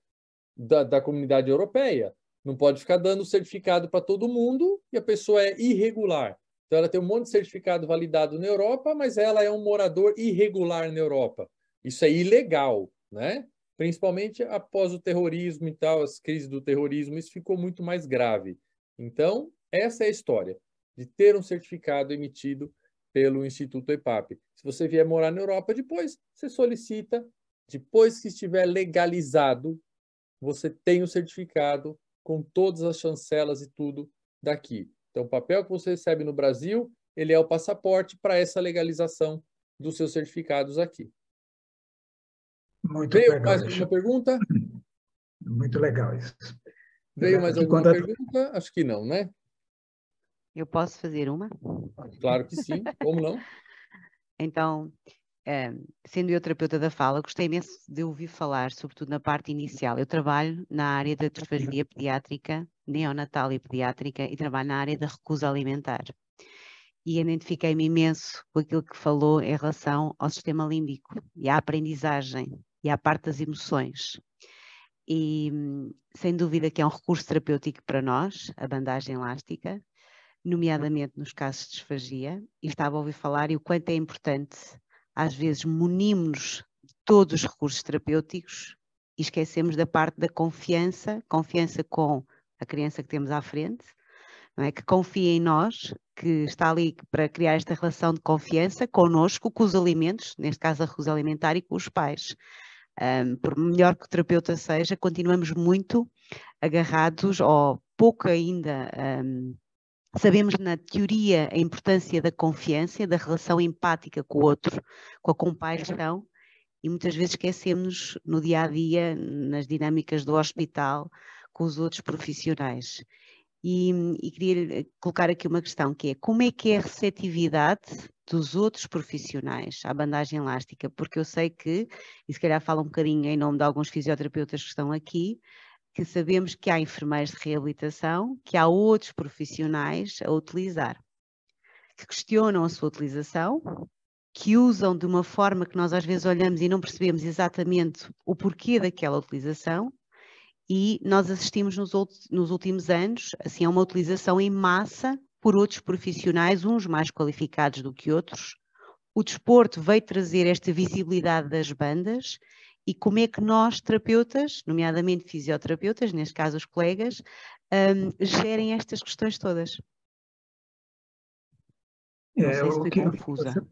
da comunidade europeia. Não pode ficar dando certificado para todo mundo e a pessoa é irregular. Então, ela tem um monte de certificado validado na Europa, mas ela é um morador irregular na Europa. Isso é ilegal, né? Principalmente após o terrorismo e tal, as crises do terrorismo, isso ficou muito mais grave. Então, essa é a história de ter um certificado emitido pelo Instituto EPAP. Se você vier morar na Europa depois, você solicita, depois que estiver legalizado, você tem o certificado com todas as chancelas e tudo daqui. Então, o papel que você recebe no Brasil, ele é o passaporte para essa legalização dos seus certificados aqui. Muito Veio legal. mais alguma pergunta? Muito legal isso. Veio mais alguma pergunta? Acho que não, né? Eu posso fazer uma? Claro que sim, como não? Então, sendo eu terapeuta da fala, gostei imenso de ouvir falar, sobretudo na parte inicial. Eu trabalho na área da disfagia pediátrica, neonatal e pediátrica, e trabalho na área da recusa alimentar. E identifiquei-me imenso com aquilo que falou em relação ao sistema límbico e à aprendizagem e à parte das emoções. E, sem dúvida que é um recurso terapêutico para nós, a bandagem elástica, nomeadamente nos casos de disfagia, e estava a ouvir falar e o quanto é importante, às vezes, munimos de todos os recursos terapêuticos e esquecemos da parte da confiança com a criança que temos à frente, não é? Que confia em nós, que está ali para criar esta relação de confiança connosco, com os alimentos, neste caso a recusa alimentar, e com os pais. Por melhor que o terapeuta seja, continuamos muito agarrados, ou pouco ainda sabemos na teoria a importância da confiança, da relação empática com o outro, com a compaixão, e muitas vezes esquecemos no dia a dia, nas dinâmicas do hospital, com os outros profissionais. E queria colocar aqui uma questão, que é: como é que é a receptividade dos outros profissionais à bandagem elástica? Porque eu sei que, e se calhar falo um bocadinho em nome de alguns fisioterapeutas que estão aqui, que sabemos que há enfermeiros de reabilitação, que há outros profissionais a utilizar, que questionam a sua utilização, que usam de uma forma que nós às vezes olhamos e não percebemos exatamente o porquê daquela utilização, e nós assistimos nos últimos anos assim, a uma utilização em massa por outros profissionais, uns mais qualificados do que outros. O desporto veio trazer esta visibilidade das bandas, e como é que nós, terapeutas, nomeadamente fisioterapeutas, neste caso os colegas, gerem estas questões todas? Não sei se fui confusa.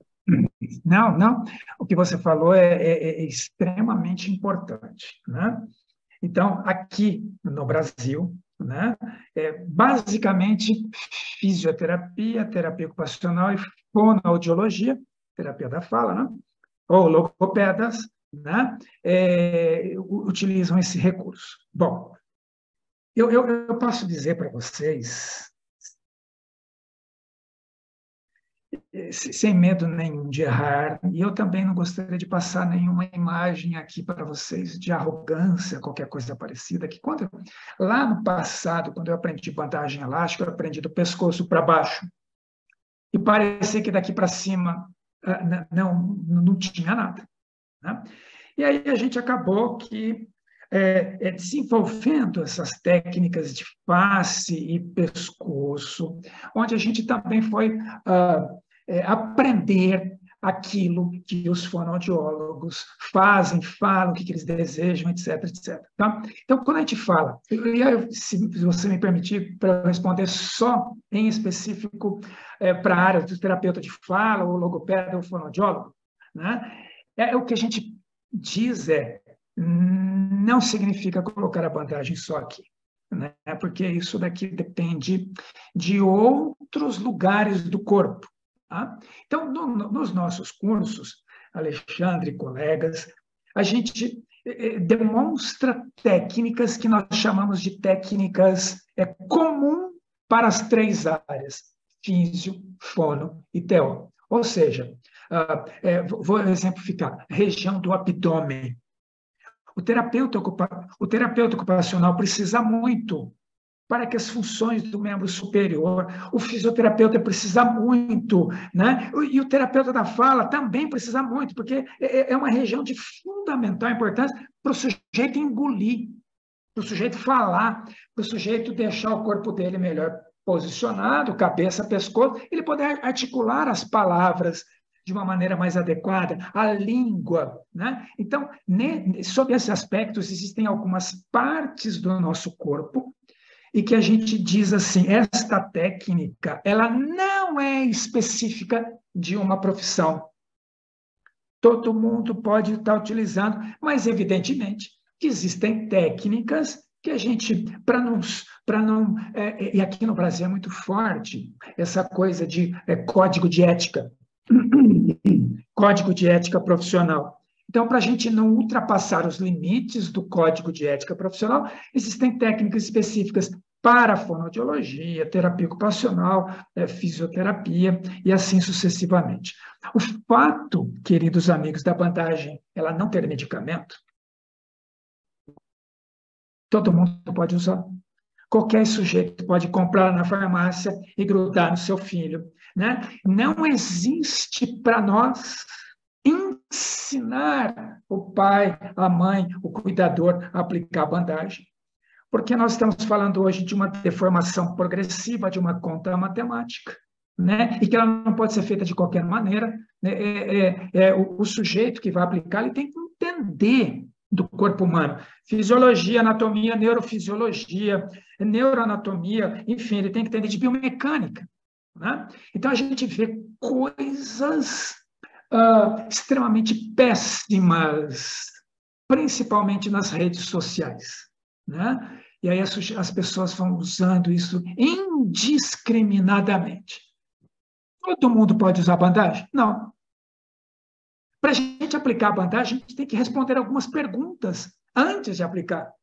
Não. O que você falou é extremamente importante, né? Então, aqui no Brasil, né, basicamente fisioterapia, terapia ocupacional e fonoaudiologia, terapia da fala, né, ou logopedas, né, utilizam esse recurso. Bom, eu posso dizer para vocês, sem medo nenhum de errar, e eu também não gostaria de passar nenhuma imagem aqui para vocês de arrogância, qualquer coisa parecida, que lá no passado, quando eu aprendi bandagem elástica, eu aprendi do pescoço para baixo, e parecia que daqui para cima não tinha nada, né? E aí a gente acabou que desenvolvendo essas técnicas de face e pescoço, onde a gente também foi aprender aquilo que os fonoaudiólogos fazem, falam, o que eles desejam, etc, etc. Tá? Então, quando a gente fala, se você me permitir, para eu responder só em específico para a área do terapeuta de fala, ou logopeda, ou fonoaudiólogo, né? O que a gente diz não significa colocar a bandagem só aqui, né? Porque isso daqui depende de outros lugares do corpo. Tá? Então, nos nossos cursos, Alexandre e colegas, a gente demonstra técnicas que nós chamamos de técnicas comum para as três áreas, físio, fono e teo. Ou seja, vou exemplificar, região do abdômen. O terapeuta ocupacional precisa muito para que as funções do membro superior, o fisioterapeuta precisa muito, né? E o terapeuta da fala também precisa muito, porque é uma região de fundamental importância para o sujeito engolir, para o sujeito falar, para o sujeito deixar o corpo dele melhor posicionado, cabeça, pescoço, ele poder articular as palavras de uma maneira mais adequada, a língua, né? Então, sob esse aspecto, existem algumas partes do nosso corpo e que a gente diz assim, esta técnica, ela não é específica de uma profissão. Todo mundo pode estar utilizando, mas evidentemente que existem técnicas que a gente, e aqui no Brasil é muito forte, essa coisa de código de ética, código de ética profissional. Então, para a gente não ultrapassar os limites do código de ética profissional, existem técnicas específicas para fonoaudiologia, terapia ocupacional, fisioterapia e assim sucessivamente. O fato, queridos amigos, da bandagem ela não ter medicamento, todo mundo pode usar. Qualquer sujeito pode comprar na farmácia e grudar no seu filho, né? Não existe para nós ensinar o pai, a mãe, o cuidador a aplicar a bandagem, porque nós estamos falando hoje de uma deformação progressiva, de uma conta matemática, né? E que ela não pode ser feita de qualquer maneira. O sujeito que vai aplicar, ele tem que entender do corpo humano. Fisiologia, anatomia, neurofisiologia, neuroanatomia, enfim, ele tem que entender de biomecânica, né? Então, a gente vê coisas extremamente péssimas, principalmente nas redes sociais, né? E aí as pessoas vão usando isso indiscriminadamente. Todo mundo pode usar bandagem? Não. Para a gente aplicar a bandagem, a gente tem que responder algumas perguntas antes de aplicar.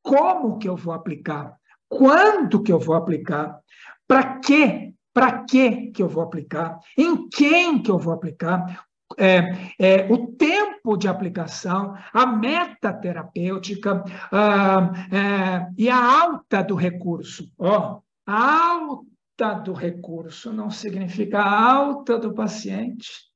Como que eu vou aplicar? Quando que eu vou aplicar? Para quê? Para que eu vou aplicar? Em quem que eu vou aplicar? O tempo de aplicação, a meta terapêutica e a alta do recurso. A alta do recurso não significa a alta do paciente.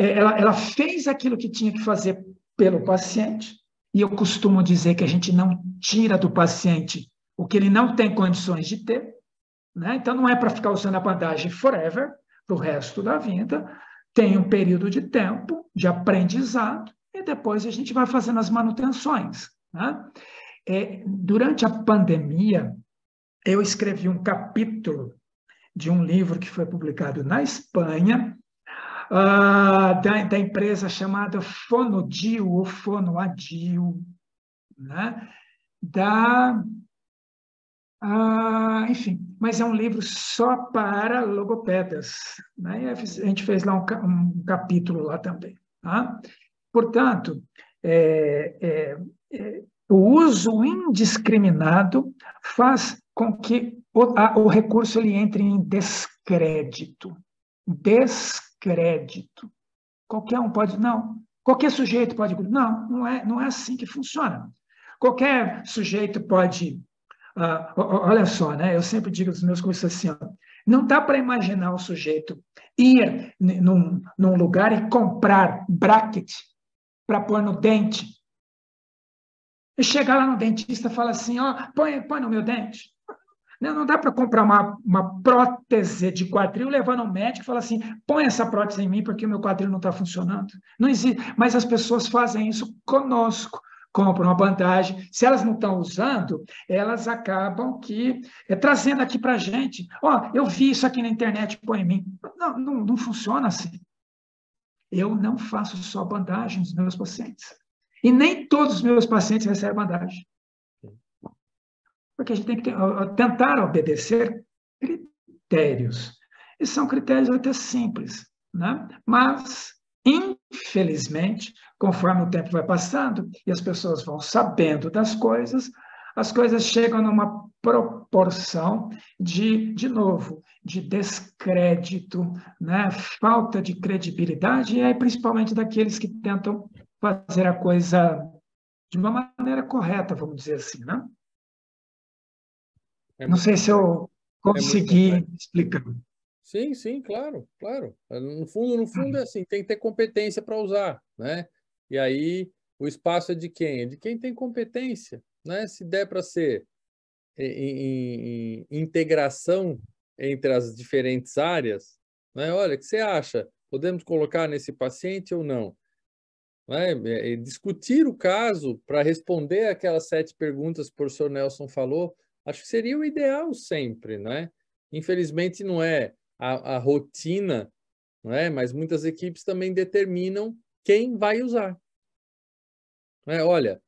Ela fez aquilo que tinha que fazer pelo paciente, e eu costumo dizer que a gente não tira do paciente o que ele não tem condições de ter, né? Então, não é para ficar usando a bandagem forever, para o resto da vida, tem um período de tempo de aprendizado, e depois a gente vai fazendo as manutenções, né? Durante a pandemia, eu escrevi um capítulo de um livro que foi publicado na Espanha, da empresa chamada Fonodio, ou Fonoadio, né? Enfim, mas é um livro só para logopedas, né? E a gente fez lá um capítulo lá também, tá? Portanto, o uso indiscriminado faz com que o recurso ele entre em descrédito. Descrédito. Qualquer um pode, não. Qualquer sujeito pode, não é assim que funciona. Qualquer sujeito pode, olha só, né? Eu sempre digo nos meus cursos assim, não dá para imaginar o sujeito ir num lugar e comprar bracket para pôr no dente. E chegar lá no dentista e falar assim, põe no meu dente. Não dá para comprar uma prótese de quadril, levar no médico e falar assim, põe essa prótese em mim porque o meu quadril não está funcionando. Não existe, mas as pessoas fazem isso conosco, compram uma bandagem. Se elas não estão usando, elas acabam trazendo aqui para a gente. Eu vi isso aqui na internet, põe em mim. Não funciona assim. Eu não faço só bandagem nos meus pacientes. E nem todos os meus pacientes recebem bandagem. Porque a gente tem que tentar obedecer critérios. E são critérios até simples, né? Mas, infelizmente, conforme o tempo vai passando e as pessoas vão sabendo das coisas, as coisas chegam numa proporção de novo, de descrédito, né? Falta de credibilidade, e aí, principalmente daqueles que tentam fazer a coisa de uma maneira correta, vamos dizer assim, né? Não muito sei se eu consegui complexo. explicar. Sim, sim, claro, claro. No fundo é assim, tem que ter competência para usar, né? E aí o espaço é de quem? É de quem tem competência, né? Se der para ser em integração entre as diferentes áreas, né? Olha, o que você acha? Podemos colocar nesse paciente ou não? Né? Discutir o caso para responder aquelas 7 perguntas que o professor Nelson falou, acho que seria o ideal sempre, né? Infelizmente não é a rotina, não é? Mas muitas equipes também determinam quem vai usar. Né? Olha,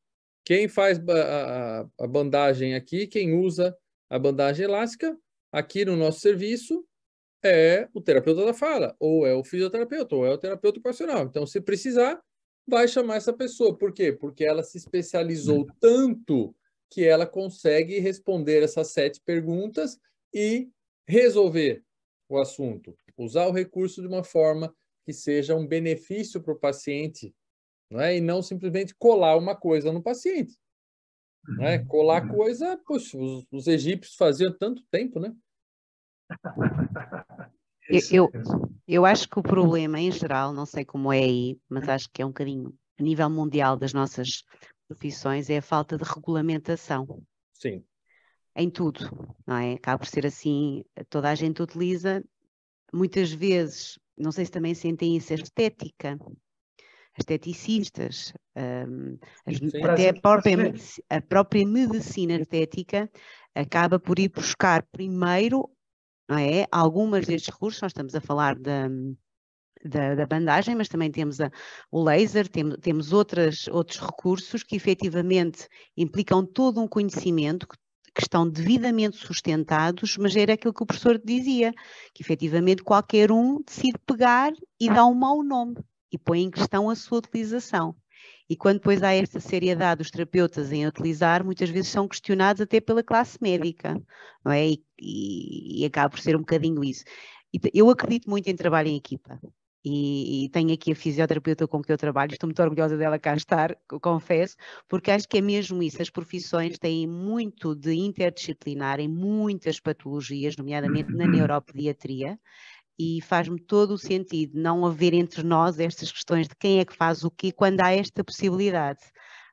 quem faz a bandagem aqui, quem usa a bandagem elástica aqui no nosso serviço é o terapeuta da fala, ou é o fisioterapeuta, ou é o terapeuta ocupacional. Então, se precisar, vai chamar essa pessoa. Por quê? Porque ela se especializou tanto que ela consegue responder essas 7 perguntas e resolver o assunto. Usar o recurso de uma forma que seja um benefício para o paciente, não é? E não simplesmente colar uma coisa no paciente. Não é? Colar coisa, poxa, os egípcios faziam tanto tempo, né? Eu acho que o problema, em geral, não sei como é aí, mas acho que é um bocadinho a nível mundial das nossas profissões, é a falta de regulamentação. Sim. Em tudo, não é? Acaba por ser assim, toda a gente utiliza, muitas vezes, não sei se também sentem isso, a estética, esteticistas, até a própria medicina estética acaba por ir buscar primeiro, não é? Algumas destes recursos, nós estamos a falar da bandagem, mas também temos o laser, temos outros recursos que efetivamente implicam todo um conhecimento que estão devidamente sustentados, mas era aquilo que o professor dizia, que efetivamente qualquer um decide pegar e dá um mau nome e põe em questão a sua utilização. E quando depois há esta seriedade dos terapeutas em utilizar, muitas vezes são questionados até pela classe médica, não é? E acaba por ser um bocadinho isso. Eu acredito muito em trabalho em equipa. E tenho aqui a fisioterapeuta com que eu trabalho, estou muito orgulhosa dela cá estar, confesso, porque acho que é mesmo isso, as profissões têm muito de interdisciplinar em muitas patologias, nomeadamente na neuropediatria, e faz-me todo o sentido não haver entre nós estas questões de quem é que faz o quê quando há esta possibilidade.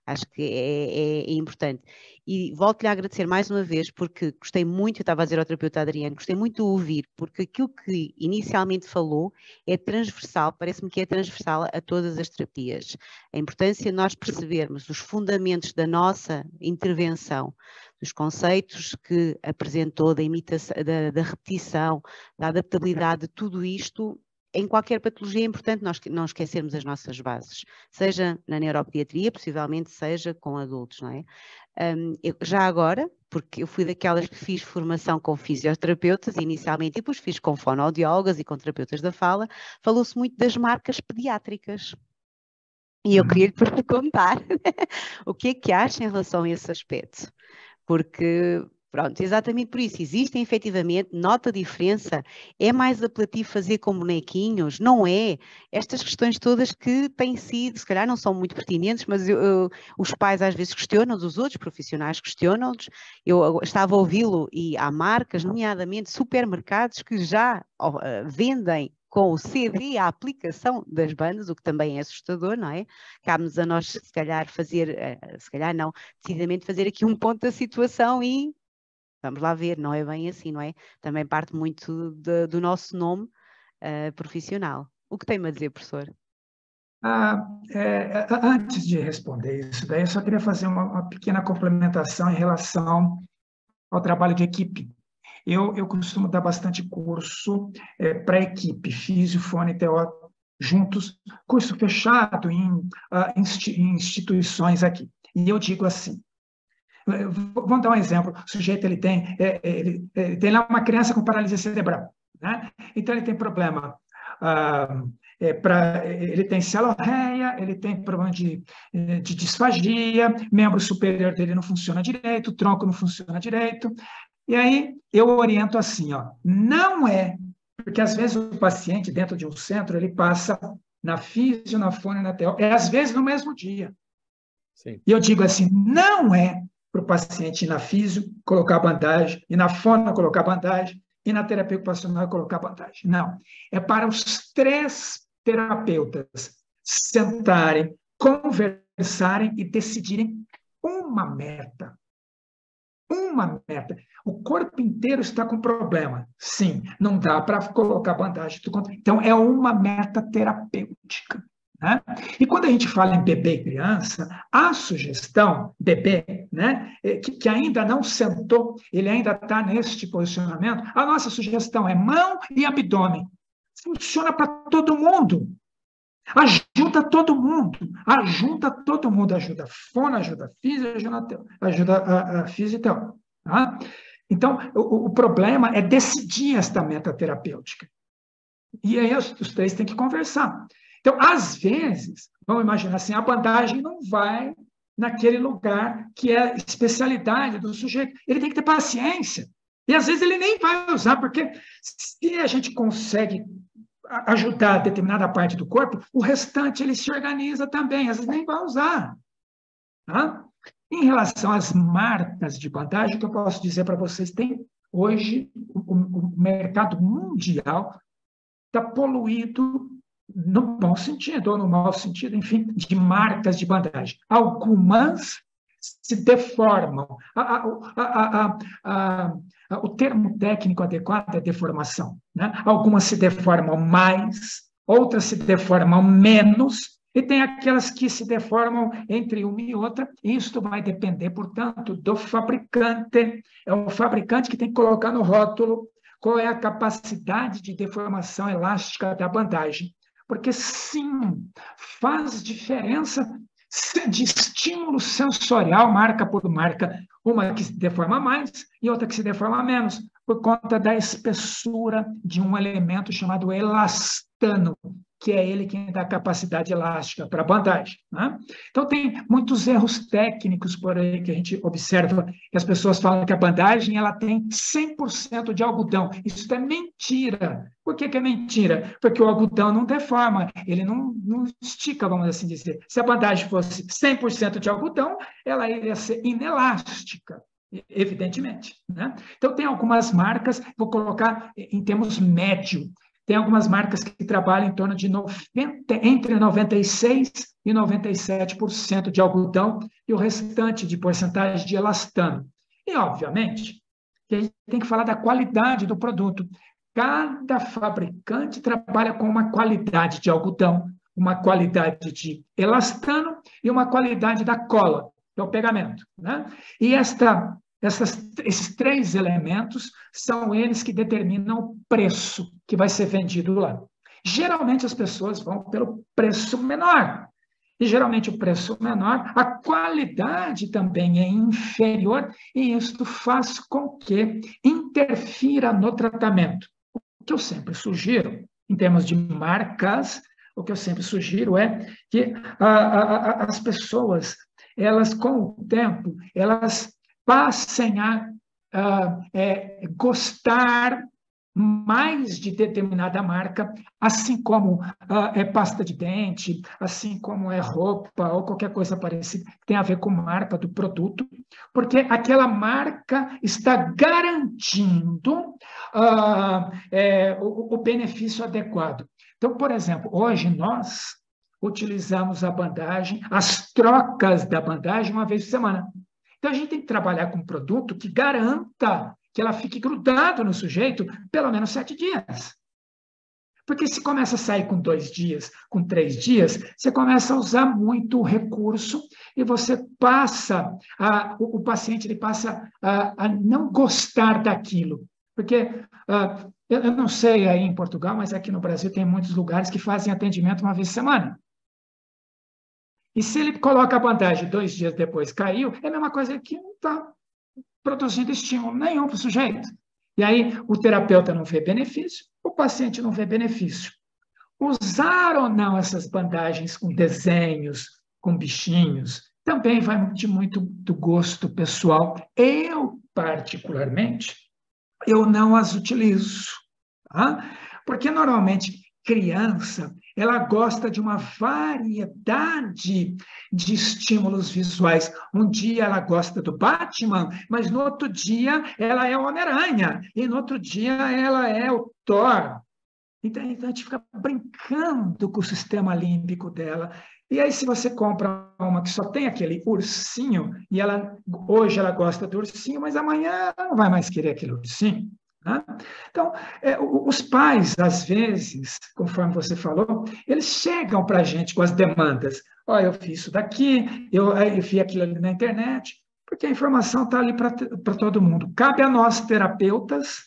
Acho que é importante. E volto-lhe a agradecer mais uma vez, porque gostei muito, eu estava a dizer ao terapeuta Adriano, gostei muito de ouvir, porque aquilo que inicialmente falou é transversal, parece-me que é transversal a todas as terapias. A importância de nós percebermos os fundamentos da nossa intervenção, dos conceitos que apresentou, da imitação, da repetição, da adaptabilidade, de tudo isto. Em qualquer patologia é importante nós não esquecermos as nossas bases, seja na neuropediatria, possivelmente seja com adultos, não é? Já agora, porque eu fui daquelas que fiz formação com fisioterapeutas inicialmente e depois fiz com fonoaudiólogas e com terapeutas da fala, falou-se muito das marcas pediátricas. E eu queria-lhe perguntar o que é que acha em relação a esse aspecto? Porque, pronto, exatamente por isso, existem efetivamente, nota a diferença, é mais apelativo fazer com bonequinhos? Não é? Estas questões todas que têm sido, se calhar não são muito pertinentes, mas os pais às vezes questionam-nos, os outros profissionais questionam-nos, eu estava a ouvi-lo e há marcas, nomeadamente supermercados, que já vendem com o CD a aplicação das bandas, o que também é assustador, não é? Cabe-nos a nós, se calhar, se calhar não, decididamente fazer aqui um ponto da situação e vamos lá ver, não é bem assim, não é? Também parte muito do nosso nome profissional. O que tem-me a dizer, professor? Antes de responder isso, daí eu só queria fazer uma pequena complementação em relação ao trabalho de equipe. Eu costumo dar bastante curso para a equipe, físio, fono e TO juntos, curso fechado em instituições aqui. E eu digo assim, vamos dar um exemplo, o sujeito ele tem lá uma criança com paralisia cerebral, né? Então ele tem problema, ele tem celorreia, ele tem problema de disfagia, membro superior dele não funciona direito, o tronco não funciona direito. E aí eu oriento assim, ó, não é, porque às vezes o paciente dentro de um centro, ele passa na físio, na fono e na TO, às vezes no mesmo dia. Sim. E eu digo assim, não é para o paciente ir na físio, colocar bandagem, e na fono colocar bandagem, e na terapia ocupacional colocar bandagem. Não. É para os 3 terapeutas sentarem, conversarem e decidirem uma meta. Uma meta. O corpo inteiro está com problema. Sim, não dá para colocar bandagem. Então, é uma meta terapêutica. Né? E quando a gente fala em bebê e criança, a sugestão, bebê, né, que ainda não sentou, ele ainda está neste posicionamento, a nossa sugestão é mão e abdômen. Funciona para todo mundo. Ajuda todo mundo. Ajuda todo mundo. Ajuda fono, ajuda física, ajuda a física. Tá? Então, o problema é decidir esta meta terapêutica. E aí os 3 têm que conversar. Então, às vezes, vamos imaginar assim, a bandagem não vai naquele lugar que é a especialidade do sujeito. Ele tem que ter paciência. E, às vezes, ele nem vai usar, porque se a gente consegue ajudar determinada parte do corpo, o restante ele se organiza também, às vezes nem vai usar. Tá? Em relação às marcas de bandagem, o que eu posso dizer para vocês, tem hoje o mercado mundial está poluído no bom sentido ou no mau sentido, enfim, de marcas de bandagem. Algumas se deformam. O termo técnico adequado é deformação. Né? Algumas se deformam mais, outras se deformam menos, e tem aquelas que se deformam entre uma e outra, e isso vai depender, portanto, do fabricante. É o fabricante que tem que colocar no rótulo qual é a capacidade de deformação elástica da bandagem. Porque, sim, faz diferença de estímulo sensorial, marca por marca, uma que se deforma mais e outra que se deforma menos, por conta da espessura de um elemento chamado elastano, que é ele que dá capacidade elástica para a bandagem. Né? Então, tem muitos erros técnicos por aí que a gente observa, que as pessoas falam que a bandagem ela tem 100% de algodão. Isso é mentira. Por que é mentira? Porque o algodão não deforma, ele não estica, vamos assim dizer. Se a bandagem fosse 100% de algodão, ela iria ser inelástica, evidentemente. Né? Então, tem algumas marcas, vou colocar em termos médio, tem algumas marcas que trabalham em torno de entre 96% e 97% de algodão e o restante de porcentagem de elastano. E, obviamente, a gente tem que falar da qualidade do produto. Cada fabricante trabalha com uma qualidade de algodão, uma qualidade de elastano e uma qualidade da cola, que é o pegamento. Né? E esses 3 elementos são eles que determinam o preço que vai ser vendido lá. Geralmente as pessoas vão pelo preço menor. E geralmente o preço menor, a qualidade também é inferior e isso faz com que interfira no tratamento. O que eu sempre sugiro, em termos de marcas, o que eu sempre sugiro é que as pessoas, elas com o tempo, elas passem a gostar mais de determinada marca, assim como é pasta de dente, assim como é roupa ou qualquer coisa parecida que tem a ver com marca do produto, porque aquela marca está garantindo o benefício adequado. Então, por exemplo, hoje nós utilizamos a bandagem, as trocas da bandagem uma vez por semana. Então, a gente tem que trabalhar com um produto que garanta que ela fique grudada no sujeito pelo menos 7 dias. Porque se começa a sair com 2 dias, com 3 dias, você começa a usar muito recurso e você passa, o paciente ele passa a não gostar daquilo. Porque eu não sei aí em Portugal, mas aqui no Brasil tem muitos lugares que fazem atendimento uma vez por semana. E se ele coloca a bandagem 2 dias depois, caiu, é a mesma coisa que não está produzindo estímulo nenhum para o sujeito. E aí o terapeuta não vê benefício, o paciente não vê benefício. Usar ou não essas bandagens com desenhos, com bichinhos, também vai de muito do gosto pessoal. Eu, particularmente, eu não as utilizo. Tá? Porque, normalmente, criança, ela gosta de uma variedade de estímulos visuais. Um dia ela gosta do Batman, mas no outro dia ela é o Homem-Aranha, e no outro dia ela é o Thor. Então a gente fica brincando com o sistema límbico dela. E aí, se você compra uma que só tem aquele ursinho, e hoje ela gosta do ursinho, mas amanhã ela não vai mais querer aquele ursinho. Né? Então, os pais, às vezes, conforme você falou, eles chegam para a gente com as demandas. Olha, eu fiz isso daqui, eu vi aquilo ali na internet, porque a informação está ali para todo mundo. Cabe a nós, terapeutas,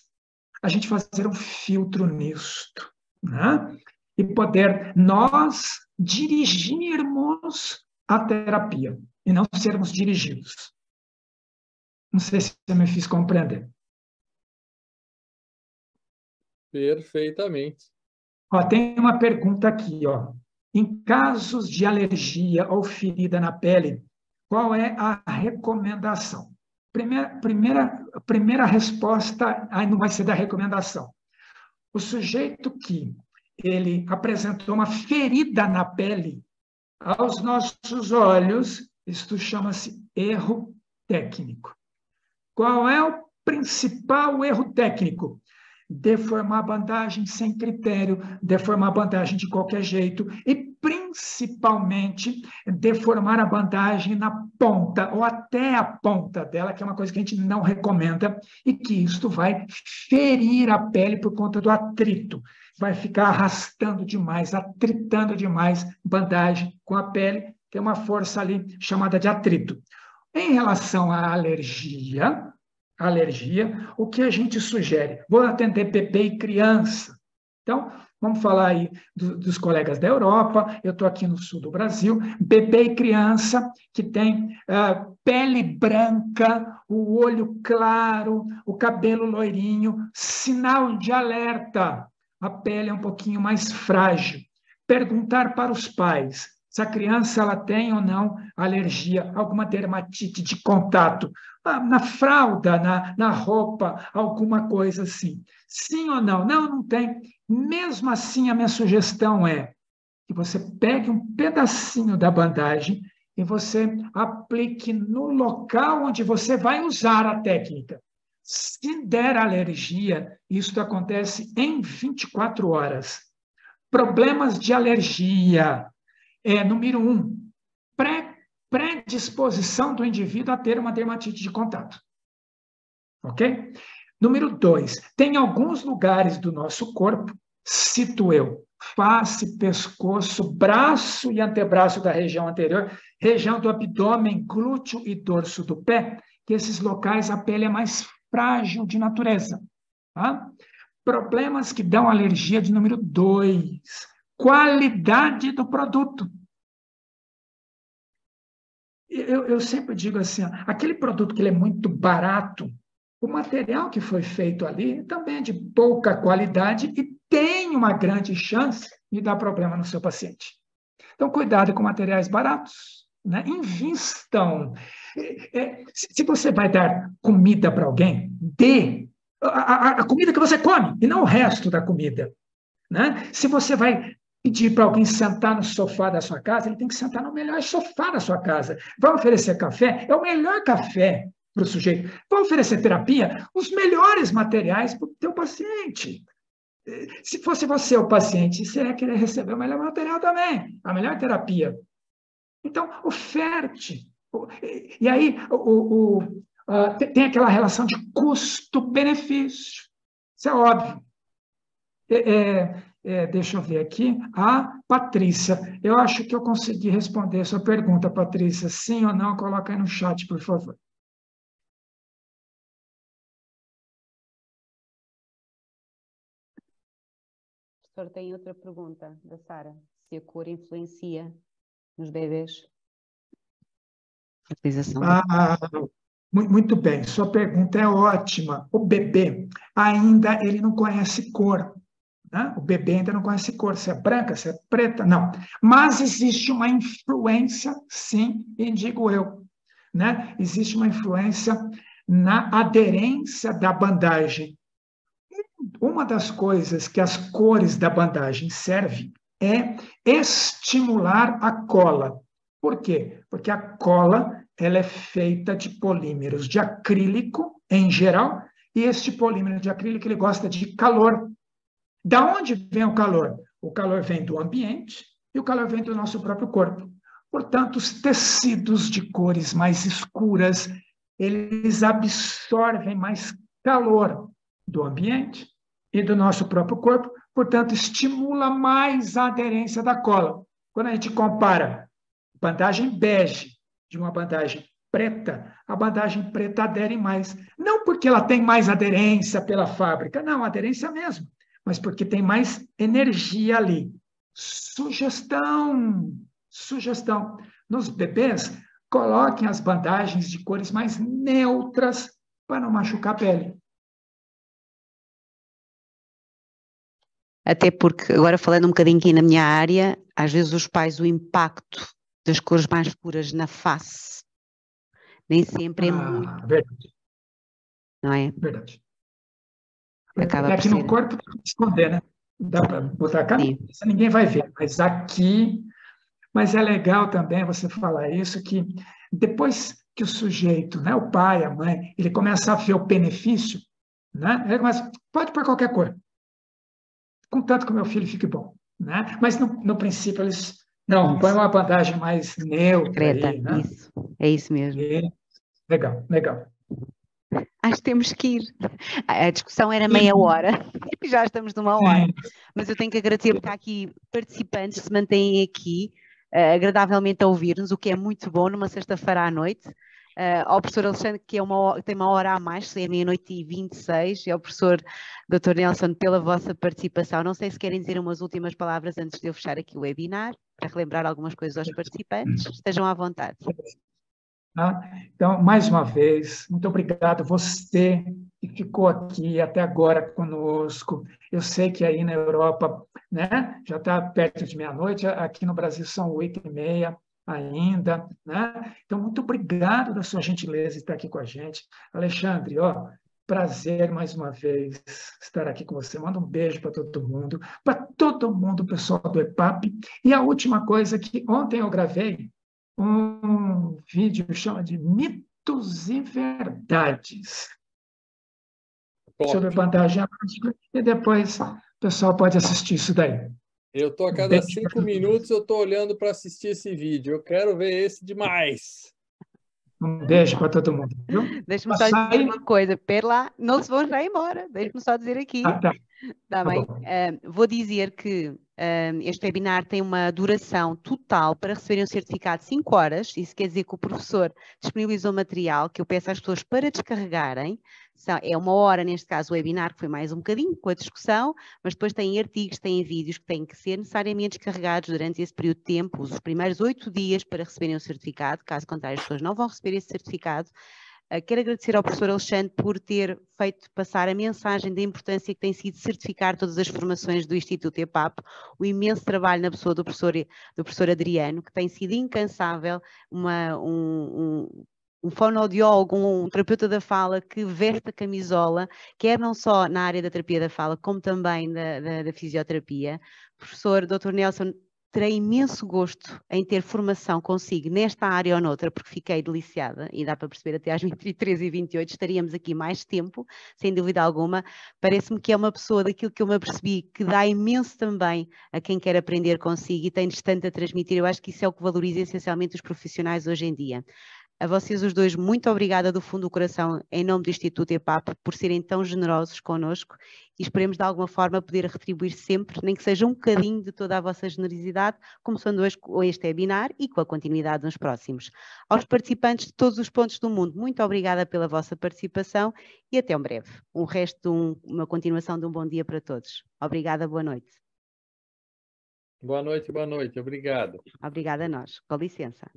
a gente fazer um filtro nisto, né? E poder nós dirigirmos a terapia e não sermos dirigidos. Não sei se eu me fiz compreender. Perfeitamente. Ó, tem uma pergunta aqui, ó. Em casos de alergia ou ferida na pele, qual é a recomendação? Primeira resposta, aí não vai ser da recomendação. O sujeito que ele apresentou uma ferida na pele, aos nossos olhos, isto chama-se erro técnico. Qual é o principal erro técnico? Deformar a bandagem sem critério, deformar a bandagem de qualquer jeito e, principalmente, deformar a bandagem na ponta ou até a ponta dela, que é uma coisa que a gente não recomenda e que isto vai ferir a pele por conta do atrito. Vai ficar arrastando demais, atritando demais bandagem com a pele, tem uma força ali chamada de atrito. Em relação à alergia, o que a gente sugere? Vou atender bebê e criança. Então, vamos falar aí dos colegas da Europa, eu estou aqui no sul do Brasil, bebê e criança que tem pele branca, o olho claro, o cabelo loirinho, sinal de alerta, a pele é um pouquinho mais frágil. Perguntar para os pais se a criança ela tem ou não alergia, alguma dermatite de contato, na fralda, na roupa, alguma coisa assim. Sim ou não? Não, não tem. Mesmo assim, a minha sugestão é que você pegue um pedacinho da bandagem e você aplique no local onde você vai usar a técnica. Se der alergia, isso acontece em 24 horas. Problemas de alergia. Número 1, predisposição do indivíduo a ter uma dermatite de contato. Ok? Número 2, tem alguns lugares do nosso corpo, cito eu, face, pescoço, braço e antebraço da região anterior, região do abdômen, glúteo e dorso do pé, que esses locais a pele é mais frágil de natureza. Tá? Problemas que dão alergia de número 2, qualidade do produto. Eu sempre digo assim, aquele produto que ele é muito barato, o material que foi feito ali também é de pouca qualidade e tem uma grande chance de dar problema no seu paciente. Então, cuidado com materiais baratos, né? Invistam. Se você vai dar comida para alguém, dê a comida que você come e não o resto da comida. Né? Se você vai pedir para alguém sentar no sofá da sua casa, ele tem que sentar no melhor sofá da sua casa. Vai oferecer café? É o melhor café para o sujeito. Vai oferecer terapia? Os melhores materiais para o teu paciente. Se fosse você o paciente, você ia querer receber o melhor material também, a melhor terapia. Então, oferte. E aí, tem aquela relação de custo-benefício. Isso é óbvio. Deixa eu ver aqui. A Patrícia. Eu acho que eu consegui responder a sua pergunta, Patrícia. Sim ou não? Coloca aí no chat, por favor. Professor, tem outra pergunta da Sara. Se a cor influencia nos bebês? A utilização. Muito bem. Sua pergunta é ótima. O bebê ainda ele não conhece cor. Né? O bebê ainda não conhece cor, se é branca, se é preta, não. Mas existe uma influência, sim, e digo eu. Né? Existe uma influência na aderência da bandagem. uma das coisas que as cores da bandagem servem é estimular a cola. Por quê? Porque a cola ela é feita de polímeros de acrílico, em geral, e este polímero de acrílico ele gosta de calor. Da onde vem o calor? O calor vem do ambiente e o calor vem do nosso próprio corpo. Portanto, os tecidos de cores mais escuras, eles absorvem mais calor do ambiente e do nosso próprio corpo, portanto, estimula mais a aderência da cola. Quando a gente compara bandagem bege de uma bandagem preta, a bandagem preta adere mais. Não porque ela tem mais aderência pela fábrica, não, aderência mesmo, mas porque tem mais energia ali. Sugestão. Nos bebês, coloquem as bandagens de cores mais neutras para não machucar a pele. Até porque, agora falando um bocadinho aqui na minha área, às vezes os pais, o impacto das cores mais escuras na face, nem sempre é muito. Verdade. Não é? Verdade. Acaba porque aqui por no ser. corpo dá para esconder, né? Dá para botar a camisa, ninguém vai ver. Mas aqui... Mas é legal também você falar isso, que depois que o sujeito, né, o pai, a mãe, ele começa a ver o benefício, né, ele começa, pode pôr qualquer cor, contanto que o meu filho fique bom. Né? Mas, no princípio, eles... Não, põe uma bandagem mais neutra aí. Né? Isso, é isso mesmo. Legal, legal. Acho que temos que ir. A discussão era meia hora, já estamos numa hora. Mas eu tenho que agradecer porque há aqui participantes que se mantêm aqui agradavelmente a ouvir-nos, o que é muito bom numa sexta-feira à noite. Ao professor Alexandre, que tem uma hora a mais, é 00:26, e ao professor Dr. Nelson pela vossa participação. Não sei se querem dizer umas últimas palavras antes de eu fechar aqui o webinar, para relembrar algumas coisas aos participantes. Estejam à vontade. Então, mais uma vez, muito obrigado você que ficou aqui até agora conosco. Eu sei que aí na Europa, né, já está perto de meia-noite, aqui no Brasil são 8:30 ainda. Né? Então, muito obrigado da sua gentileza de estar aqui com a gente. Alexandre, prazer mais uma vez estar aqui com você. Manda um beijo para todo mundo, pessoal do EPAP. E a última coisa que ontem eu gravei, um vídeo que chama de Mitos e Verdades sobre bandagem mágica, e depois o pessoal pode assistir isso daí. Eu estou a cada 5 minutos, eu estou olhando para assistir esse vídeo. Eu quero ver esse demais. Um beijo para todo mundo. Deixa-me só dizer uma coisa. Pera lá, não se vão já embora. Deixa-me só dizer aqui. Tá bem? Vou dizer que este webinar tem uma duração total para receberem um certificado de 5 horas. Isso quer dizer que o professor disponibilizou material que eu peço às pessoas para descarregarem. É 1 hora, neste caso, o webinar, que foi mais um bocadinho com a discussão, mas depois tem artigos, tem vídeos que têm que ser necessariamente descarregados durante esse período de tempo, os primeiros 8 dias para receberem o certificado. Caso contrário, as pessoas não vão receber esse certificado. Quero agradecer ao professor Alexandre por ter feito passar a mensagem da importância que tem sido certificar todas as formações do Instituto EPAP, o imenso trabalho na pessoa do professor Adriano, que tem sido incansável, um fonoaudiólogo, um terapeuta da fala que veste a camisola, quer não só na área da terapia da fala, como também da fisioterapia. Professor Dr. Nelson, terei imenso gosto em ter formação consigo nesta área ou noutra, porque fiquei deliciada, e dá para perceber até às 23h28, estaríamos aqui mais tempo, sem dúvida alguma. Parece-me que é uma pessoa daquilo que eu me apercebi, que dá imenso também a quem quer aprender consigo e tem-lhes tanto a transmitir. Eu acho que isso é o que valoriza essencialmente os profissionais hoje em dia. A vocês os dois, muito obrigada do fundo do coração, em nome do Instituto EPAP, por serem tão generosos connosco, e esperemos de alguma forma poder retribuir sempre, nem que seja um bocadinho de toda a vossa generosidade, começando hoje com este webinar e com a continuidade nos próximos. Aos participantes de todos os pontos do mundo, muito obrigada pela vossa participação e até um breve. Uma continuação de um bom dia para todos. Obrigada, boa noite. Boa noite, boa noite. Obrigado. Obrigada a nós. Com licença.